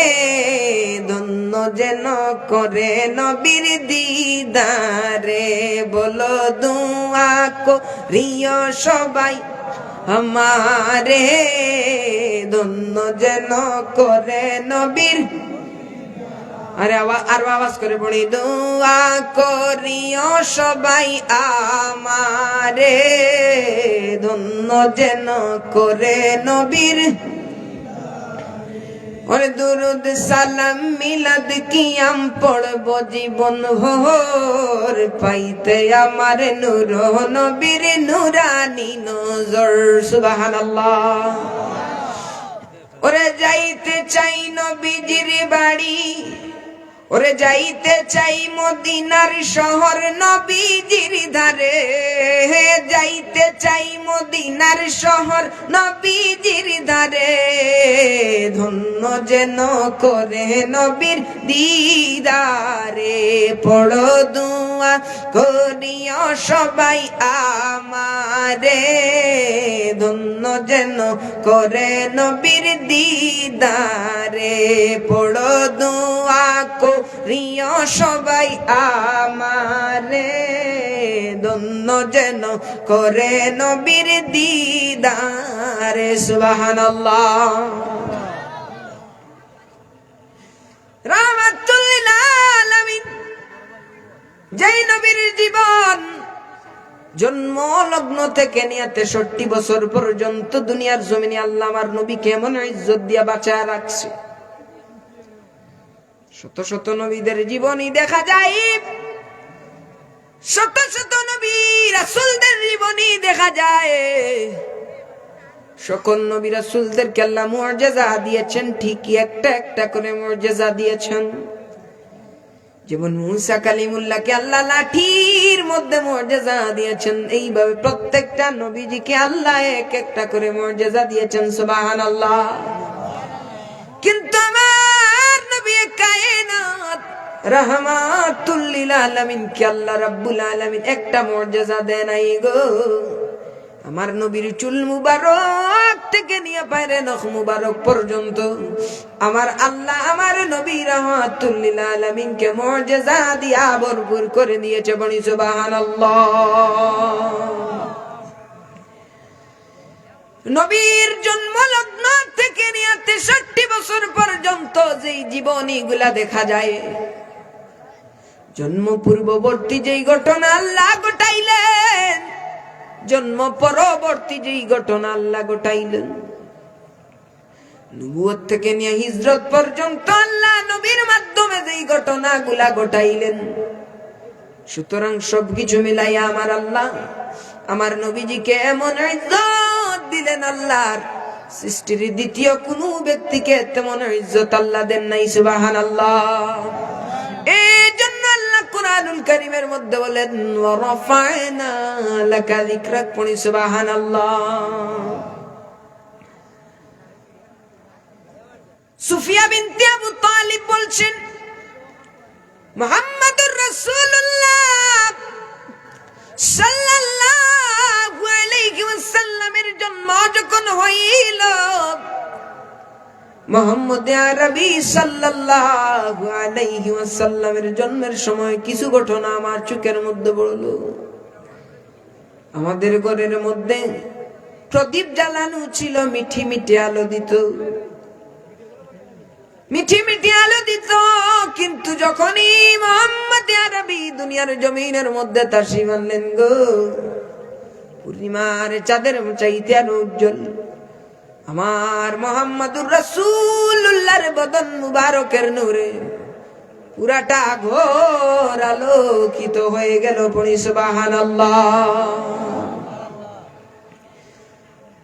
ধন্য যেন করে নবীর দিদারে। বলো দোয়া করিও সবাই আমারে, ধন্য যেন করে নবীর। আরে আর আওয়াজ করে পড়ি, দোয়া করিও সবাই আমারে, ধন্য যেন করে নবীর। ওরে দুরুদ সালাম মিলাদ কিয়াম পড়ব জীবন ভোর, পাইতে আমার নূর নবীর নুরানি নজর। সুবহানাল্লাহ। ওরে যাইতে চাই নবীজির বাড়ি, ওরে যাইতে চাই মদিনার শহর নবীজির ধারে, যাইতে চাই মদিনার শহর নবীজির ধারে, ধন্য যেন করে নবীর দিদারে। পড়ো দোয়া করিও সবাই আমারে, ধন্য যেন করে নবীর দিদারে। পড়ো দোয়া করিও সবাই আমারে, ধন্য যেন করে নবীর দিদারে। সুবহানাল্লাহ। রাহমাতুল লিল আলামিন, যেই নবীর জীবন জন্ম লগ্ন থেকে নিয়ে 63 বছর পর্যন্ত দুনিয়ার জমিনে আল্লাহ আমার নবীকে এমন ইজ্জত দিয়া বাঁচায় রাখছে। শত শত নবীদের জীবনী দেখা যায়, শত শত নবী রাসূলদের জীবনী দেখা যায়। সকল নবী রাসূলদেরকে আল্লাহ মুআজিজা দিয়েছেন, ঠিকই একটা একটা করে মুআজিজা দিয়েছেন। যেমন মুসা কালিমুল্লাহকে আল্লাহ লাঠির মধ্যে মুআজিজা দিয়েছেন, এইভাবে প্রত্যেকটা নবীজিকে আল্লাহ এক একটা করে মুআজিজা দিয়েছেন। সুবহানাল্লাহ। কিন্তু আমার নবী কায়নাত রাহমাতুল লিল আলামিন কে আল্লাহ রাব্বুল আলামিন একটা মুআজিজা দেন নাই গো। আমার নবীর চুল মুবারক থেকে নিয়ে পায়ের নখ মুবারক পর্যন্ত আমার আল্লাহ আমার নবী রাহমাতুল লিল আলামিন কে মুআজিজা দিয়া ভরপুর করে দিয়েছে। বলি সুবহানাল্লাহ। নবীর জন্ম লগ্ন থেকে নিয়ে 63 বছর পর্যন্ত যেই জীবনীগুলা দেখা যায়, জন্ম পূর্ববর্তী যেই ঘটনা আল্লাহ ঘটাইলেন, জন্ম পরবর্তী যেই ঘটনা আল্লাহ ঘটাইলেন, নবুয়ত থেকে নিয়ে হিজরত পর্যন্ত আল্লাহ নবীর মাধ্যমে যেই ঘটনাগুলা ঘটাইলেন, সুতরাং সবকিছু মিলাইয়া আমার আল্লাহ আমার নবীজিকে এমন ইজ্জত দিলেন, আল্লাহর সৃষ্টির দ্বিতীয় কোন ব্যক্তিকে তেমন ইজ্জত আল্লাহ দেন নাই। সুবহানাল্লাহ। এই জন্য আল্লাহ কুরআনুল কারীমের মধ্যে বলেন ওয়া রাফা'না লাকা যিকরাক। পড়ি সুবহানাল্লাহ। সুফিয়া বিনতে আবু তালিব বলছেন, মুহাম্মাদুর রাসূলুল্লাহ সাল্লাল্লাহু আলাইহি ওয়াসাল্লামের জন্ম যখন হইল, মুহাম্মদ আরবি সাল্লাল্লাহু আলাইহি ওয়াসাল্লামের জন্মের সময় কিছু ঘটনা আমার চোখের মধ্যে পড়লো। আমাদের ঘরের মধ্যে প্রদীপ জ্বালানো ছিল, মিঠি মিঠি আলো দিত, মিঠি মিঠি আলো দিত। কিন্তু যখনই মুহাম্মদ আরবি দুনিয়ার জমিনের মধ্যে তাশরীফ আনলেন গো, পূর্ণিমার চাঁদের চাইতে আরো উজ্জ্বল আমার মুহাম্মদুর রাসূলুল্লাহর বদন মুবারকের নূরে পুরাটা ঘোর আলোকিত হয়ে গেল। পড়ি সুবহানাল্লাহ।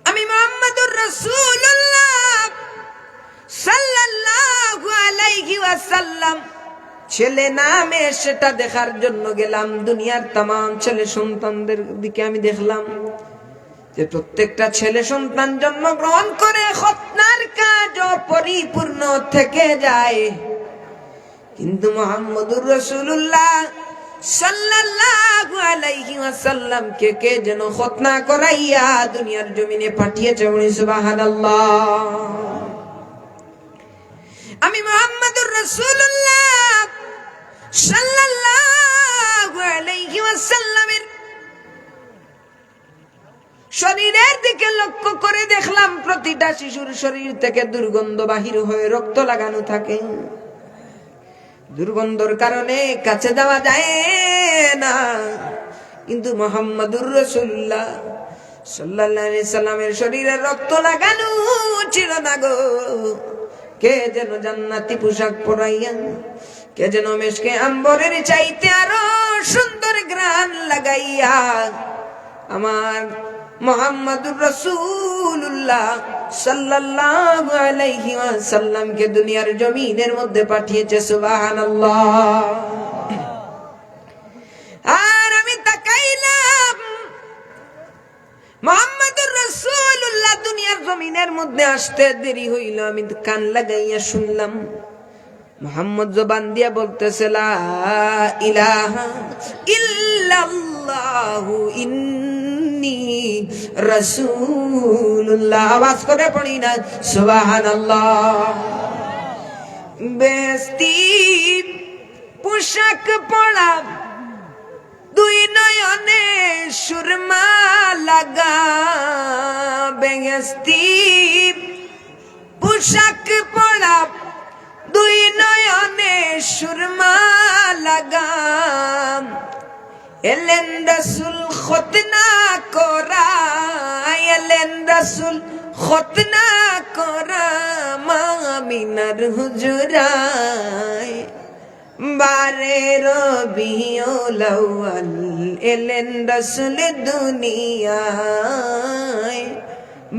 আমি মুহাম্মাদুর রাসূলুল্লাহ সাল্লাল্লাহু আলাইহি ওয়াসাল্লাম ছেলে নামে সেটা দেখার জন্য গেলাম। দুনিয়ার तमाम ছেলে সন্তানদের দিকে আমি দেখলাম যে প্রত্যেকটা ছেলে সন্তান জন্মগ্রহণ করে খতনার কাজ পরিপূর্ণ থেকে যায়, কিন্তু মুহাম্মদুর রাসূলুল্লাহ সাল্লাল্লাহু আলাইহি ওয়াসাল্লাম কে যেন খতনা করাইয়া দুনিয়ার জমিনে পাঠিয়েছে। সুবহানাল্লাহ। আমি মুহাম্মদুর রাসূলুল্লাহ সাল্লাল্লাহু আলাইহি ওয়াসাল্লামের শরীরের দিকে লক্ষ্য করে দেখলাম প্রতিটা শিশুর শরীর থেকে দুর্গন্ধ বাহির হয়ে রক্ত লাগানো থাকে। দুর্গন্ধর কারণে কাছে যাওয়া যায় না, কিন্তু মুহাম্মদুর রাসূলুল্লাহ সাল্লাল্লাহু আলাইহি সাল্লামের শরীরে রক্ত লাগানো ছিল না গো। কে যেন জান্নাতি পোশাক পরাইয়া, কে যেন মেশকে আম্বরের চাইতে আরো সুন্দর ঘ্রাণ লাগাইয়া আমার মুহাম্মদুর রাসূলুল্লাহ সাল্লাল্লাহু আলাইহি ওয়াসাল্লাম কে দুনিয়ার জমিনের মধ্যে পাঠিয়েছে। সুবহানাল্লাহ। আর আমি তাকাইলাম মুহাম্মদুর রাসূলুল্লাহ দুনিয়ার জমিনের মধ্যে আসতে দেরি হইল। আমি কান লাগাইয়া শুনলাম মুহাম্মদ জবান দিয়া বলতেছে লা ইলাহা ইল্লাল্লাহু ইন্নী রাসূলুল্লাহ। আওয়াজ করে পড়ি না সুবহানাল্লাহ। বেস্তি পোশাক পরা, দুই নয়নে সুরমা লাগা, বেহেশতি পোশাক পরা, দুই নয়নে সুরমা লাগা, এলেন রাসূল খতনা করা, এলেন রাসূল খতনা করা মামিনার হুজরায়। বারে রবিউল আউয়াল এলেন রাসূল দুনিয়ায়,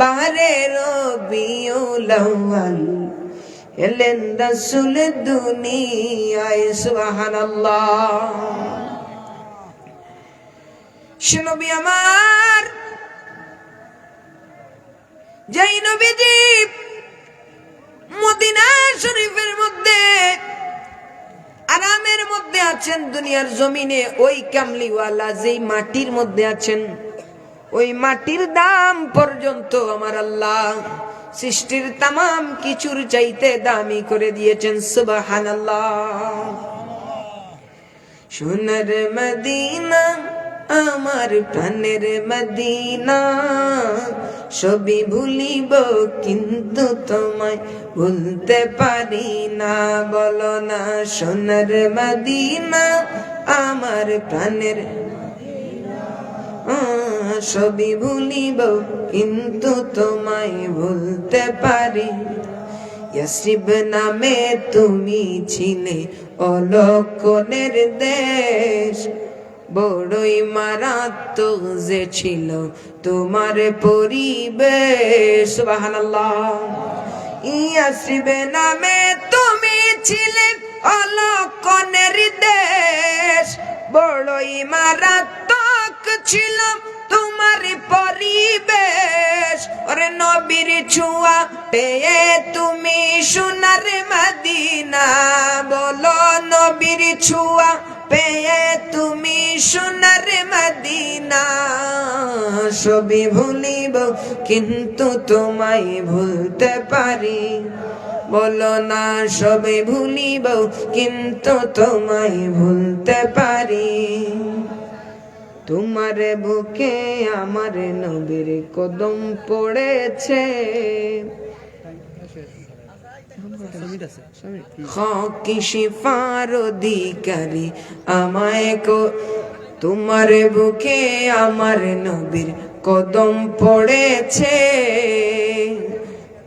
বারে রবিউল আউয়াল এলেন রাসূল দুনিয়ায়। সুবহানাল্লাহ। নবী আমার, যেই নবীজি মদিনা শরীফের মধ্যে আরামের মধ্যে আছেন দুনিয়ার জমিনে, ওই কামলিওয়ালা যেই মাটির মধ্যে আছেন, ওই মাটির দাম পর্যন্ত আমার আল্লাহ সৃষ্টির तमाम কিছুর চাইতে দামি করে দিয়েছেন। সুবহানাল্লাহ। সোনার মদিনা আমার প্রাণের মদিনা, সবই ভুলিব কিন্তু তোমায় ভুলতে পারি না। বলো না সোনার মদিনা আমার প্রাণের, সবই ভুলিব কিন্তু তোমায় ভুলতে পারি। ইয়াসরিব নামে তুমি ছিলে অলক্ষণের দেশ, বড়ই মারাত্মক যে ছিল তোমার পরিবেশ। সুবহানাল্লাহ। ইয়াসরিব নামে তুমি ছিলে অলক্ষণের দেশ, বড়ই মারাত্মক ছিল তোমার পরিবেশ। ওরে নবীর ছোঁয়া পেয়ে তুমি সোনার মদিনা, বলো নবীর ছোঁয়া পেয়ে তুমি সোনার মদিনা। সবই ভুলিব কিন্তু তোমায় ভুলতে পারি, বলো না সবই ভুলিব কিন্তু তোমায় ভুলতে পারি। তোমার বুকে আমার নবীর কদম পড়েছে, কি শিফার অধিকারী আমায় তোমার বুকে আমার নবীর কদম পড়েছে,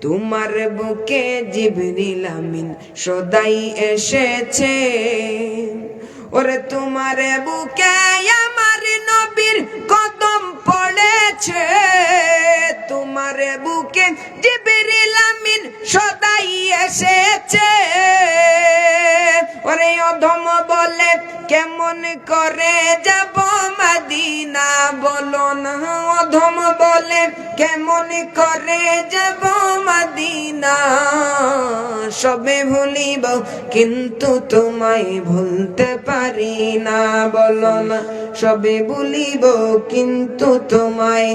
তোমার বুকে জিবরিল আমিন সদাই এসেছে ওরে তোমার বুকে আমার নবীর কদম পড়েছে তোমার বুকে জিবরিল আমিন সদাই এসেছে ওরে অধম বলে কেমন করে যাব মদিনা বলো না অধম বলে কেমন করে যাব মদিনা সবে ভুলিব কিন্তু তোমায় ভুলতে পারি না বলো না সবে ভুলিব কিন্তু তোমায়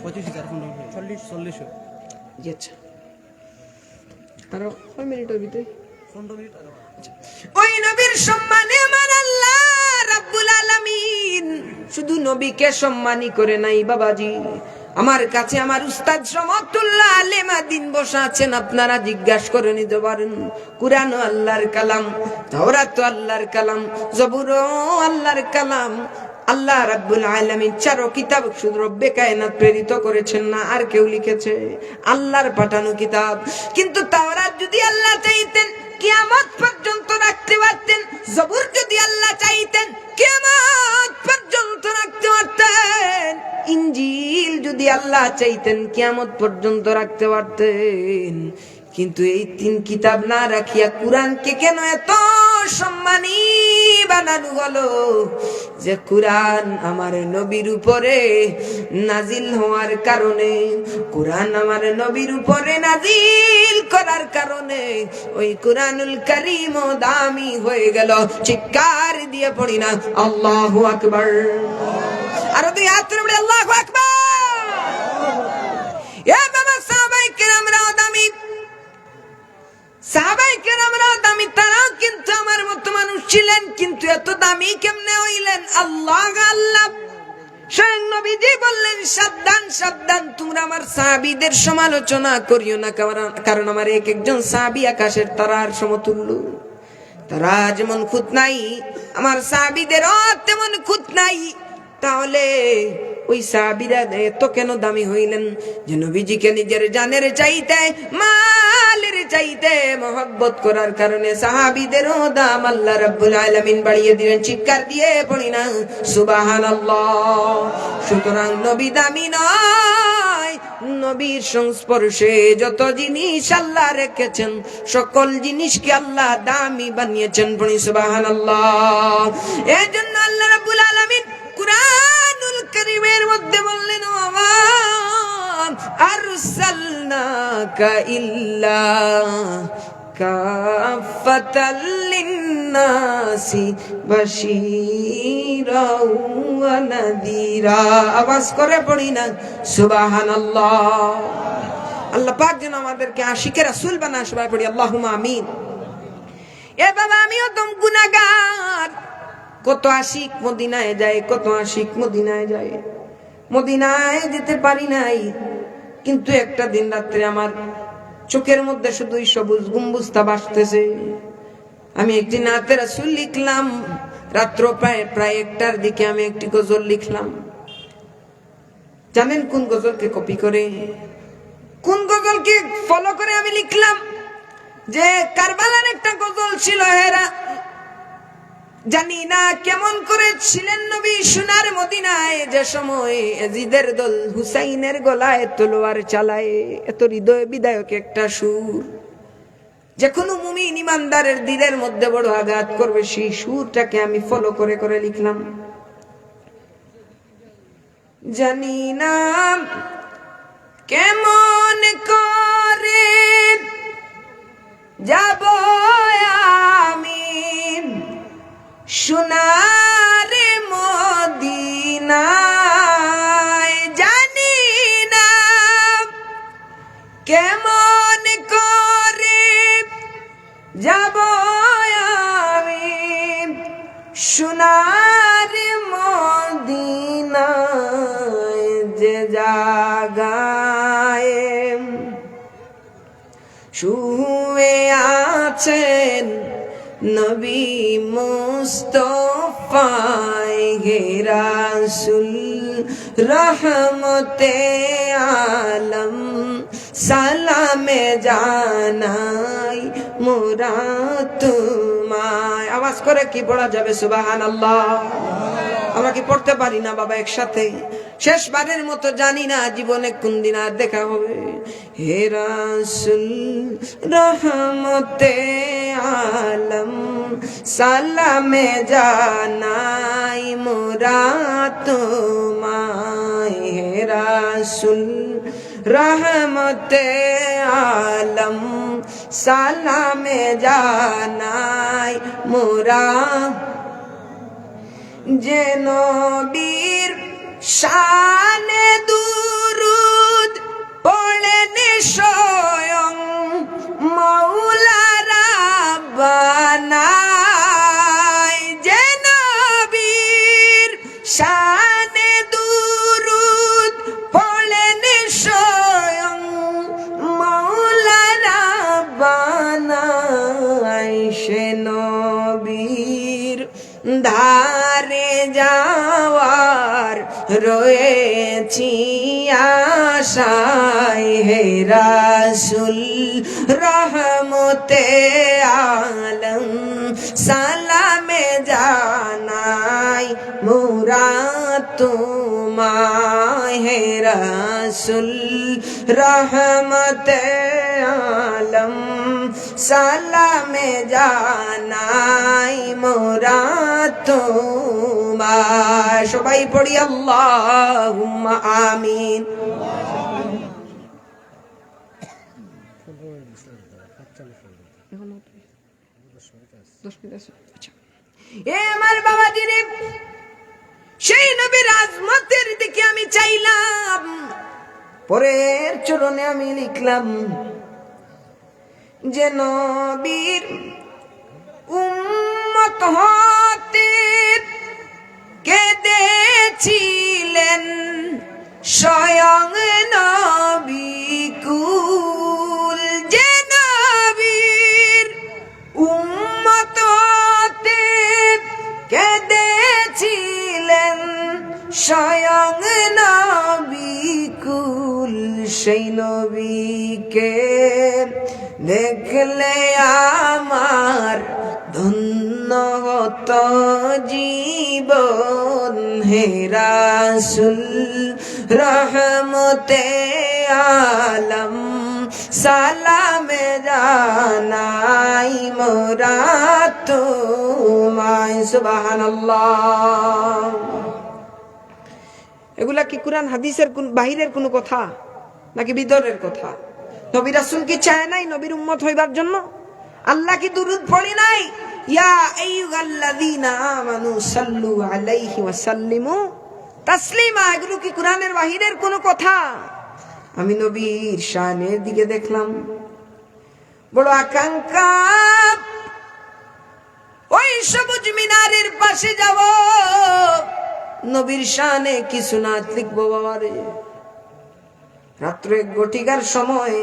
40 আচ্ছা আরো কয় মিনিটের ভিতরে 15 মিনিট ওই নবীর সম্মানে আমার আল্লাহ রাব্বুল আলামিন শুধু নবীকে সম্মানী করে নাই বাবাজি আমার কাছে আমার উস্তাদ সমতুল্লাহ আলেমা দিন বসা আছেন আপনারা জিজ্ঞাসা করে নিতে পারেন কুরআন ও আল্লাহর কালাম তাওরাত ও আল্লাহর কালাম জবুর ও আল্লাহর কালাম আল্লাহ রাব্বুল আলামিন চারো কিতাব শুধু রব্বে কায়নাত প্রেরিত করেছেন না আর কেউ লিখেছে আল্লাহর পাঠানো কিতাব কিন্তু তাওরাত যদি আল্লাহ চাইতেন কিয়ামত পর্যন্ত রাখতে পারতেন জবুর যদি আল্লাহ চাইতেন কিয়ামত পর্যন্ত রাখতে পারতেন ইনজিল যদি আল্লাহ চাইতেন কিয়ামত পর্যন্ত রাখতে পারতেন কিন্তু এই তিন কিতাব না রাখিয়া কুরআনকে কেন এত সম্মানী বানানো হলো যে কুরআন আমার নবীর উপরে নাজিল হওয়ার কারণে কুরআন আমার নবীর উপরে নাজিল করার কারণে ওই কুরআনুল কারীম দামি হয়ে গেল চিৎকার দিয়ে পড়ি না আল্লাহু আকবার আর দুই হাত তুলে বলি আল্লাহু আকবার এ বাবা সাহাবায়ে কেরামরা দামি সাহাবায়ে কেরামরা দামি তারাও কিন্তু আমার মতো মানুষ ছিলেন কিন্তু এত দামি কেমনে হইলেন আল্লাহ আল্লাহ স্বয়ং নবীজি বললেন সাবধান সাবধান তোমরা আমার সাহাবীদের সমালোচনা করিও না কারণ আমার এক একজন সাহাবী আকাশের তারার সমতুল্য তারা যেমন খুঁত নাই আমার সাহাবীদেরও তেমন খুঁত নাই তাহলে ওই সাহাবীরা এত কেন দামি হইলেন যে নবীজিকে নিজের জানের চাইতে মালের চাইতে মহব্বত করার কারণে সাহাবীদেরও দাম আল্লাহ রাব্বুল আলামিন বাড়িয়ে দিলেন চিৎকার দিয়ে পড়ি না সুবহানাল্লাহ সুতরাং নবী দামি নয় নবীর সংস্পর্শে যত জিনিস আল্লাহ রেখেছেন সকল জিনিসকে আল্লাহ দামি বানিয়েছেন পড়ি সুবহানাল্লাহ এজন্য আল্লাহ রাব্বুল আলামিন কুরআনুল কারীমের মধ্যে বললেন ওয়া আরসালনাকা ইল্লা কাফাতাল লিন্নাসি বাশীরাও ওয়া নাযীরা আওয়াজ করে পড়ি না সুবহানাল্লাহ আল্লাহ পাক যেন আমাদেরকে আশিকে রাসূল বানায় সবাই পড়ি আল্লাহুম্মা আমিন এ বাবা আমিও তো গুনাহগার কত আশিক মদিনায় যায় কত আশিক মদিনায় যায় মদিনায় যেতে পারি নাই কিন্তু একটা দিন রাত্রে আমার চোখের মধ্যে শুধুই সবুজ গম্বুজটা ভাসতেছে আমি একটি নাতে রাসূল লিখলাম রাত্র প্রায় একটার দিকে আমি একটি গজল লিখলাম জানেন কোন গজলকে কপি করে কোন গজলকে ফলো করে আমি লিখলাম যে কারবালার একটা গজল ছিল হেরা জানি না কেমন করে ছিলেন নবী সোনার মদিনায় যে সময় ইয়াজিদের দল হুসাইনের গলায় তলোয়ার চালায় এত হৃদয় বিদায়ক একটা সুর যে কোনো মুমিন ইমানদারের দিলের মধ্যে বড় আঘাত করবে সেই সুরটাকে আমি ফলো করে করে লিখলাম জানি না কেমন করে যাব আমি সোনার মদিনায় জানি না কেমন করে যাব আমি সোনার মদিনায় যে জাগায় শুয়ে আছেন নবী মুস্তফায় হে রাসূল রহমতে আলম সালামে জানাই মোরা তোমায়। আওয়াজ করে কি পড়া যাবে? সুবহানাল্লাহ। আমরা কি পড়তে পারি না বাবা একসাথে? শেষবারের মতো, জানি না জীবনে কোন দিন আর দেখা হবে। হে রাসূল রহমতে আলম সালামে জানাই মোরা তোমায়। হে রাসূল রহমতে আলম সালামে জানাই মোরা। যে নবীর শানে দুরুদ পড়েন স্বয়ং মৌলা রাব্বানা, যে নবীর শানে দুরুদ পড়েন স্বয়ং মৌলা রাব্বানা, সে নবীর ধারে যাওয়ার রয়েছি আশায়। হে রাসূল রহমতে আলম সালামে জানাই মোরা তোমায়। হে রাসূল রহমতে আলম সালামে জানাই মোরা তোমায়। সবাই পড়ি আল্লাহুম্মা আমিন। এ আমার বাবাজি রে, সেই নবীর আজমতের দিকে আমি চাইলাম, পরের চরণে আমি লিখলাম যে নবীর উম্মত হতে কেঁদেছিলেন স্বয়ং নবী কুল। যে নবীর উম্মত হতে কেঁদেছিলেন স্বয়ং নবী কুল, সেই নবীকে দেখলে আমার ধন্য হতো জীবন। হে রাসূল রহমতে আলম সালামে জানাই মোরা তোমায়। সুবহানাল্লাহ। এগুলা কি কোরআন হাদিসের কোন বাহিরের কোনো কথা নাকি ভিতরের কথা? নবী রাসূল কি চায় নাই নবীর উম্মত হইবার জন্য? আল্লাহ কি দুরূদ পড়ি নাই? ইয়া আইয়ুহাল্লাযীনা আমানু সাল্লু আলাইহি ওয়া সাল্লিমু তাসলিমা। এগুলো কি কোরআনের বাহিরের কোনো কথা? আমি নবীর শানের দিকে দেখলাম, বড় আকাঙ্ক্ষা ওই সবুজ মিনারের পাশে যাব, নবীর শানে কিছু না লিখবো। বাবারে, রাত্র 1 ঘটিকার সময়,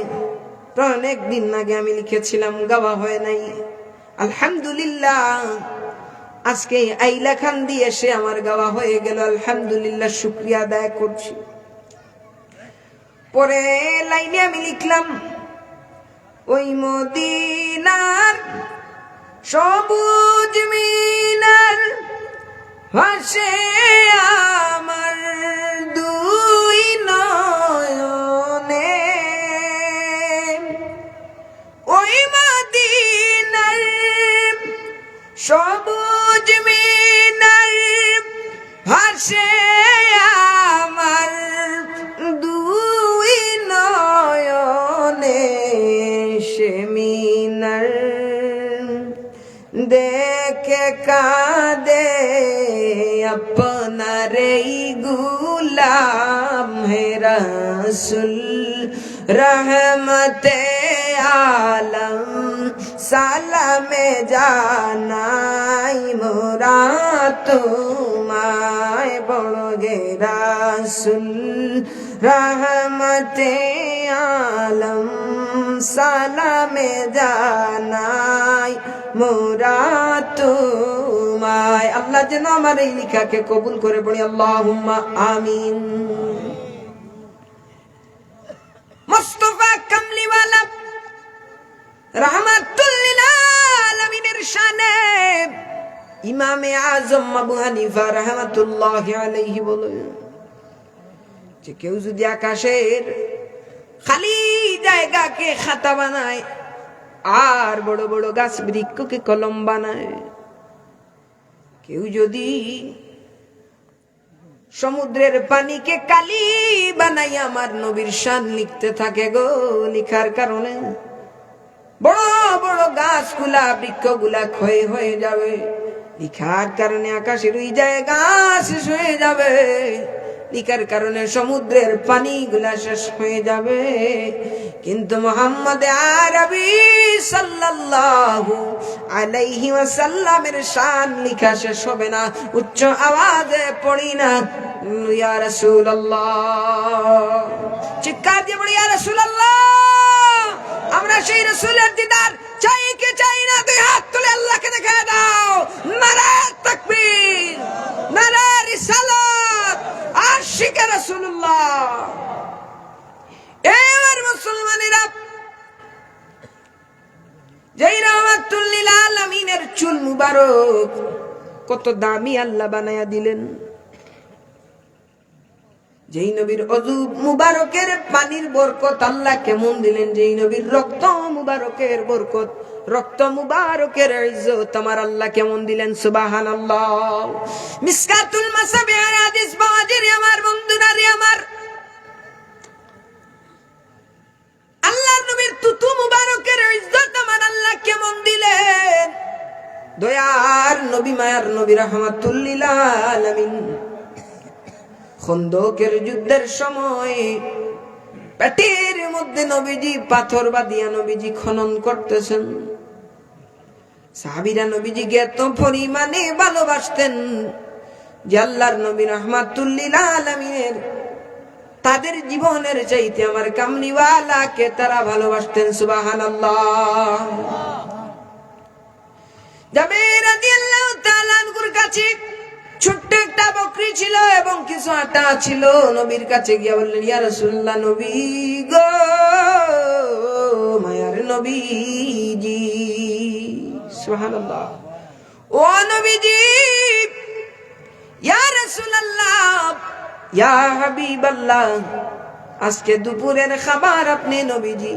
প্রায় অনেক দিন আগে আমি লিখেছিলাম, গাওয়া হয় নাই। আলহামদুলিল্লাহ, আজকে এই লেখান দিয়ে সে আমার গাওয়া হয়ে গেল। আলহামদুলিল্লাহ, শুকরিয়া আদায় করছি। পরে লাইনে আমি লিখলাম, ওই মদিনার সবুজ মিনার ভাসে আমার দুই নয়নে, ওই মদিনার সবুজ মিনার ভাসে আমার দুই নয়নে, সে মিনার দেখে কাঁদে আপনার এই গুলাম। হে রাসূল রহমতে আলম সালামে জানাই মোরা তোমায়। বড় গে রাসূল রহমতে আলম সালামে জানাই মোরা তোমায়। আল্লাহ যেন আমার এই লিখাকে কবুল করে পড়ি, আল্লাহুম্মা আমিন। মুস্তাফা কামলিওয়ালা রাহমাতুল লিল আলামিনের শানে ইমামে আজম আবু হানিফা রাহমাতুল্লাহি আলাইহি বলেন যে কেউ যদি আকাশের খালি জায়গাকে খাতা বানায় আর বড় বড় গাছ বৃক্ষকে কলম বানায়, কেউ যদি সমুদ্রের পানিকে কালি বানাই আমার নবীর শান লিখতে থাকে গো, লিখার কারণে বড় বড় গাছগুলা বৃক্ষগুলা ক্ষয় হয়ে যাবে, লিখার কারণে আকাশের ওই জায়গা শেষ হয়ে যাবে, লিখার কারণে সমুদ্রের পানিগুলা শেষ হয়ে যাবে। কিন্তু মুহাম্মদ আরবি সাল্লাল্লাহু আলাইহি ওয়াসাল্লামের শান লিখা শেষ হবে না। উচ্চ আওয়াজে পড়ি না ইয়া রাসূলুল্লাহ, চিৎকার দিয়ে পড়ি ইয়া রাসূলুল্লাহ। আমরা সেই রাসূলের দিদার চাই কি চাই না? দুই হাত তুলে আল্লাহকে দেখায় দাও। নারে তাকবীর, নারে রিসালাত, আশিকে রাসূলুল্লাহ। এবার মুসলমানেরা, যেই রাহমাতুল লিল আলামিনের চুল মুবারক কত দামি আল্লাহ বানায়া দিলেন, যেই নবীর অজু মুবারকের পানির বরকত আল্লাহ কেমন দিলেন, যেই নবীর রক্ত মুবারকের বরকত, রক্ত মুবারকের ইজ্জত আমার আল্লাহ কেমন দিলেন, সুবহানাল্লাহ। মিসকাতুল মাসাবির হাদিস বাওয়াজির আমার বন্ধুরা রে আমার, আল্লাহর নবীর তুতু মুবারকের ইজ্জত আমার আল্লাহ কেমন দিলেন। দয়ার নবী, মায়ার নবী, রাহমাতুল লিল আলামিন খন্দকের যুদ্ধের সময় পেটের মধ্যে নবীজি পাথর বাঁধিয়া নবীজি খনন করতেছেন। সাহাবীরা নবীজিকে এত পরিমাণে ভালোবাসতেন যে আল্লাহর নবী রাহমাতুল লিল আলামিনের তাদের জীবনের চাইতে আমার কামলিওয়ালাকে তারা ভালোবাসতেন, সুবহানাল্লাহ। জাবের রাদিয়াল্লাহু তাআলা আনহুর কাছে ছোট্ট একটা বকরি ছিল এবং কিছু আটা ছিল। নবীর কাছে গিয়ে বললেন, ইয়া রাসূলুল্লাহ, নবী গো, মায়ার নবীজি, সুবহানাল্লাহ, ও নবীজি, ইয়া রাসূলুল্লাহ, ইয়া হাবিবাল্লাহ, আজকে দুপুরের খাবার আপনি নবীজি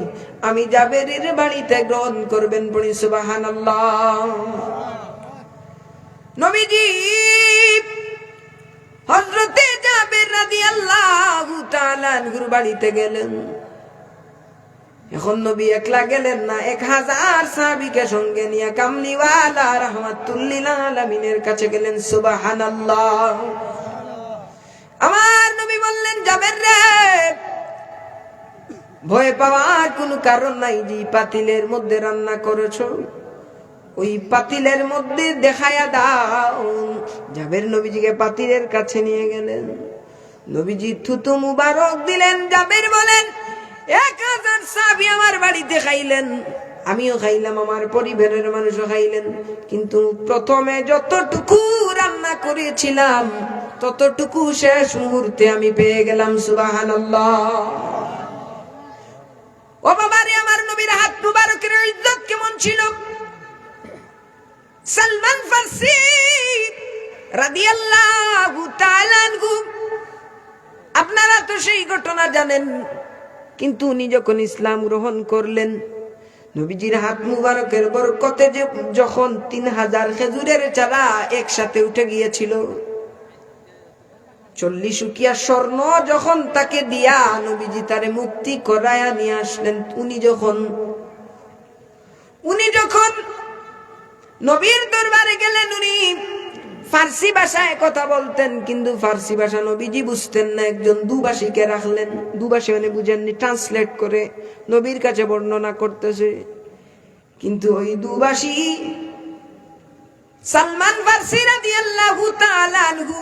আমি জাবেরের বাড়িতে গ্রহণ করবেন, পড়ি সুবহানাল্লাহ। নবীজি হযরতে জাবের রাদিয়াল্লাহু তাআলা আনহুর বাড়িতে গেলেন। এখন নবী একলা গেলেন না, 1000 সাহাবীকে সঙ্গে নিয়ে কামলিওয়ালা রাহমাতুল লিল আলামিনের কাছে গেলেন, সুবহানাল্লাহ। আমার নবী বললেন, জাবের রে, ভয় পাওয়ার কোনো কারণ নাই, যে পাতিলের মধ্যে রান্না করেছো ওই পাতিলের মধ্যে দেখায়া দাও। জাবের নবীজিকে পাতিলের কাছে নিয়ে গেলেন, নবীজি থুতু মুবারক দিলেন। জাবের বলেন, 1000 সাহাবী আমার বাড়িতে খাইলেন, আমিও খাইলাম, আমার পরিবারের মানুষও খাইলেন, কিন্তু প্রথমে যতটুকু রান্না করেছিলাম ততটুকু শেষ মুহূর্তে আমি পেয়ে গেলাম, সুবহানাল্লাহ। ও বাবারে, আমার নবীর হাত মুবারকের ইজ্জত কেমন ছিল। সালমান ফারসি রাদিয়াল্লাহু তাআলা আনহু, আপনারা তো সেই ঘটনা জানেন, কিন্তু উনি যখন ইসলাম গ্রহণ করলেন, নবীজির হাত মুবারকের বরকতে যখন 3000 খেজুরের চারা একসাথে উঠে গিয়েছিল, 40 উকিয়া স্বর্ণ যখন তাকে দিয়া নবীজি তারে মুক্তি করায়া নিয়ে আসলেন, উনি যখন নবীর দরবারে গেলেন, উনি ফার্সি ভাষায় কথা বলতেন, কিন্তু ফার্সি ভাষা নবীজি বুঝতেন না। একজন দুভাষীকে রাখলেন, দুভাষী মানে বুঝেননি, ট্রান্সলেট করে নবীর কাছে বর্ণনা করতেছে। কিন্তু ওই দুভাষী সালমান ফারসি রাদিয়াল্লাহু তাআলা আনহু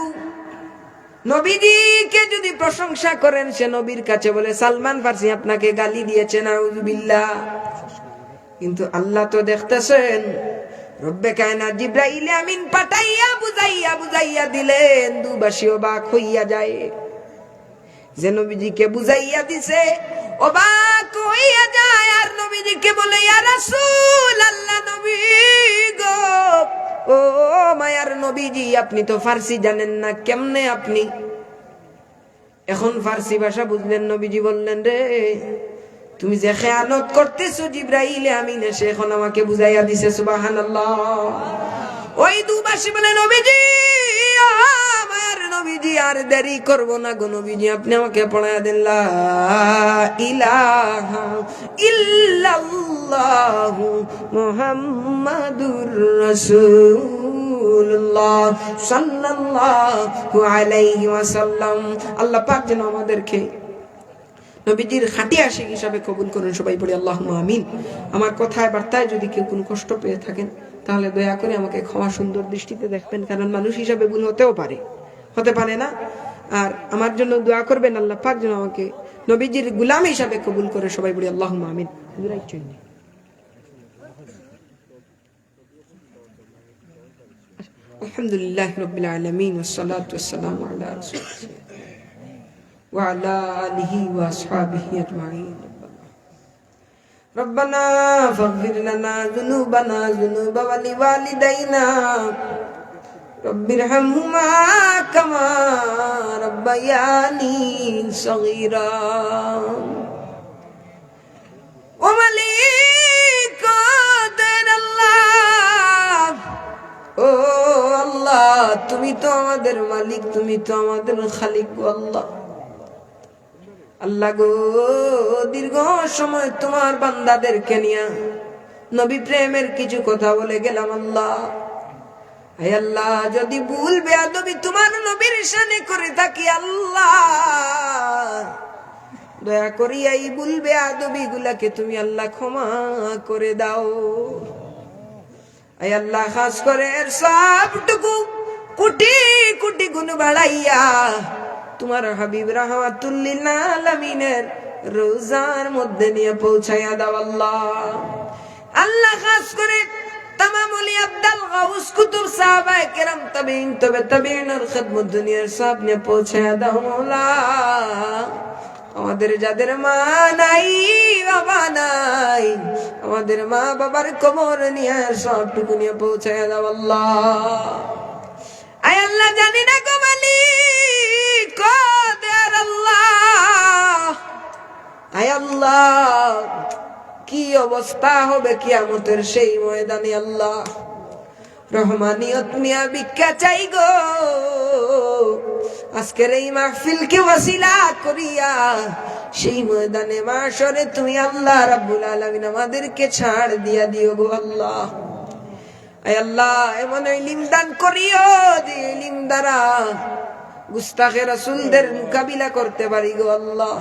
নবীজিকে যদি প্রশংসা করেন, সে নবীর কাছে বলে, সালমান ফারসি আপনাকে গালি দিয়েছে, নাউযুবিল্লাহ। কিন্তু আল্লাহ তো দেখতেছেন, রব্বে কায়নাত জিবরাইল আমিন পাঠাইয়া বুঝাইয়া দিলেন দুবাসী অবাক হইয়া যায় যে নবীজিকে বুঝাইয়া দিছে অবাক হইয়া যায় আর নবীজিকে বলে ইয়া রাসূলুল্লাহ নবী গো ও মায়ার নবীজি আপনি তো ফার্সি জানেন না কেমনে আপনি এখন ফার্সি ভাষা বুঝলেন নবীজি বললেন রে তুমি যে খেয়ানত করতেছো জিবরাইল আমিন এসে এখন আমাকে বুঝাইয়া দিছে সুবহানাল্লাহ ওই দুবাসী বলে নবীজি আমার নবীজি আর দেরি করব না গো নবীজি আপনি আমাকে পড়ায়া দেন লা ইলাহা ইল্লাল্লাহু মুহাম্মাদুর রাসূলুল্লাহ সাল্লাল্লাহু আলাইহি ওয়াসাল্লাম আল্লাহ পাক যেন আমাদেরকে নবীজির খাঁটি আশিক হিসাবে কবুল করুন সবাই বলি আল্লাহুম্মা আমিন আমার কথায় বার্তায় যদি কেউ কোনো কষ্ট পেয়ে থাকেন তাহলে দয়া করে আমাকে ক্ষমা সুন্দর দৃষ্টিতে দেখবেন কারণ মানুষ হিসাবে ভুল হতে পারে না আর আমার জন্য দোয়া করবেন আল্লাহ পাক যেন আমাকে নবীজির গোলাম হিসাবে কবুল করে সবাই বলি আল্লাহুম্মা আমিন আলহামদুলিল্লাহি রাব্বিল আলামিন ওয়াস সালাতু ওয়াস সালামু আলা রাসূলিল্লাহ وعلى آله وأصحابه أجمعين ربنا فاغفر لنا ذنوبنا ذنوب ولوالدينا رب ارحمهما كما ربياني صغيرا ومليك قدر الله ও আল্লাহ তুমি তো আমাদের মালিক তুমি তো আমাদের খালিক আল্লাহ আল্লাহ গো দীর্ঘ সময় তোমার বান্দাদেরকে নিয়ে নবী প্রেমের কিছু কথা বলে গেলাম আল্লাহ হে আল্লাহ যদি ভুল বেয়াদবি তোমার নবীর শানে করে থাকি আল্লাহ দয়া করি এই ভুল বেয়াদবি গুলাকে তুমি আল্লাহ ক্ষমা করে দাও হে আল্লাহ খাস করে এর সবটুকু কোটি কোটি গুণ বাড়াইয়া তোমার হাবিব রাহমাতুল লিল আলামিনের রোজার মধ্যে নিয়ে পৌঁছায়া দাও আল্লাহ আল্লাহ খাস করে तमाम ওলি আব্দাল গাউস কুতুব সাহাবায়ে কেরাম তাবিঈন তাবিঈনের খিদমত দুনিয়ার সব নিয়ে পৌঁছায়া দাও মাওলা আমাদের যাদের মা নাই বাবা নাই আমাদের মা বাবার কবর নিয়ে সবটুকু নিয়ে পৌঁছায়া দাও আল্লাহ আয় আল্লাহ জানি না গো মালিক কদের আল্লাহ আয় আল্লাহ কি অবস্থা হবে কিয়ামতের সেই ময়দানে আল্লাহ রহমানিয়ত নিয়া ভিক্ষা চাই গো আজকের এই মাহফিলকে ওসিলা করিয়া সেই ময়দানে মাশরে তুমি আল্লাহ রাব্বুল আলামিন আমাদেরকে ছাড় দিয়া দিও গো আল্লাহ আয় আল্লাহ এমন ইলম দান করিও যে ইলম দ্বারা গুস্তাখে রাসূলদের মোকাবিলা করতে পারি গো আল্লাহ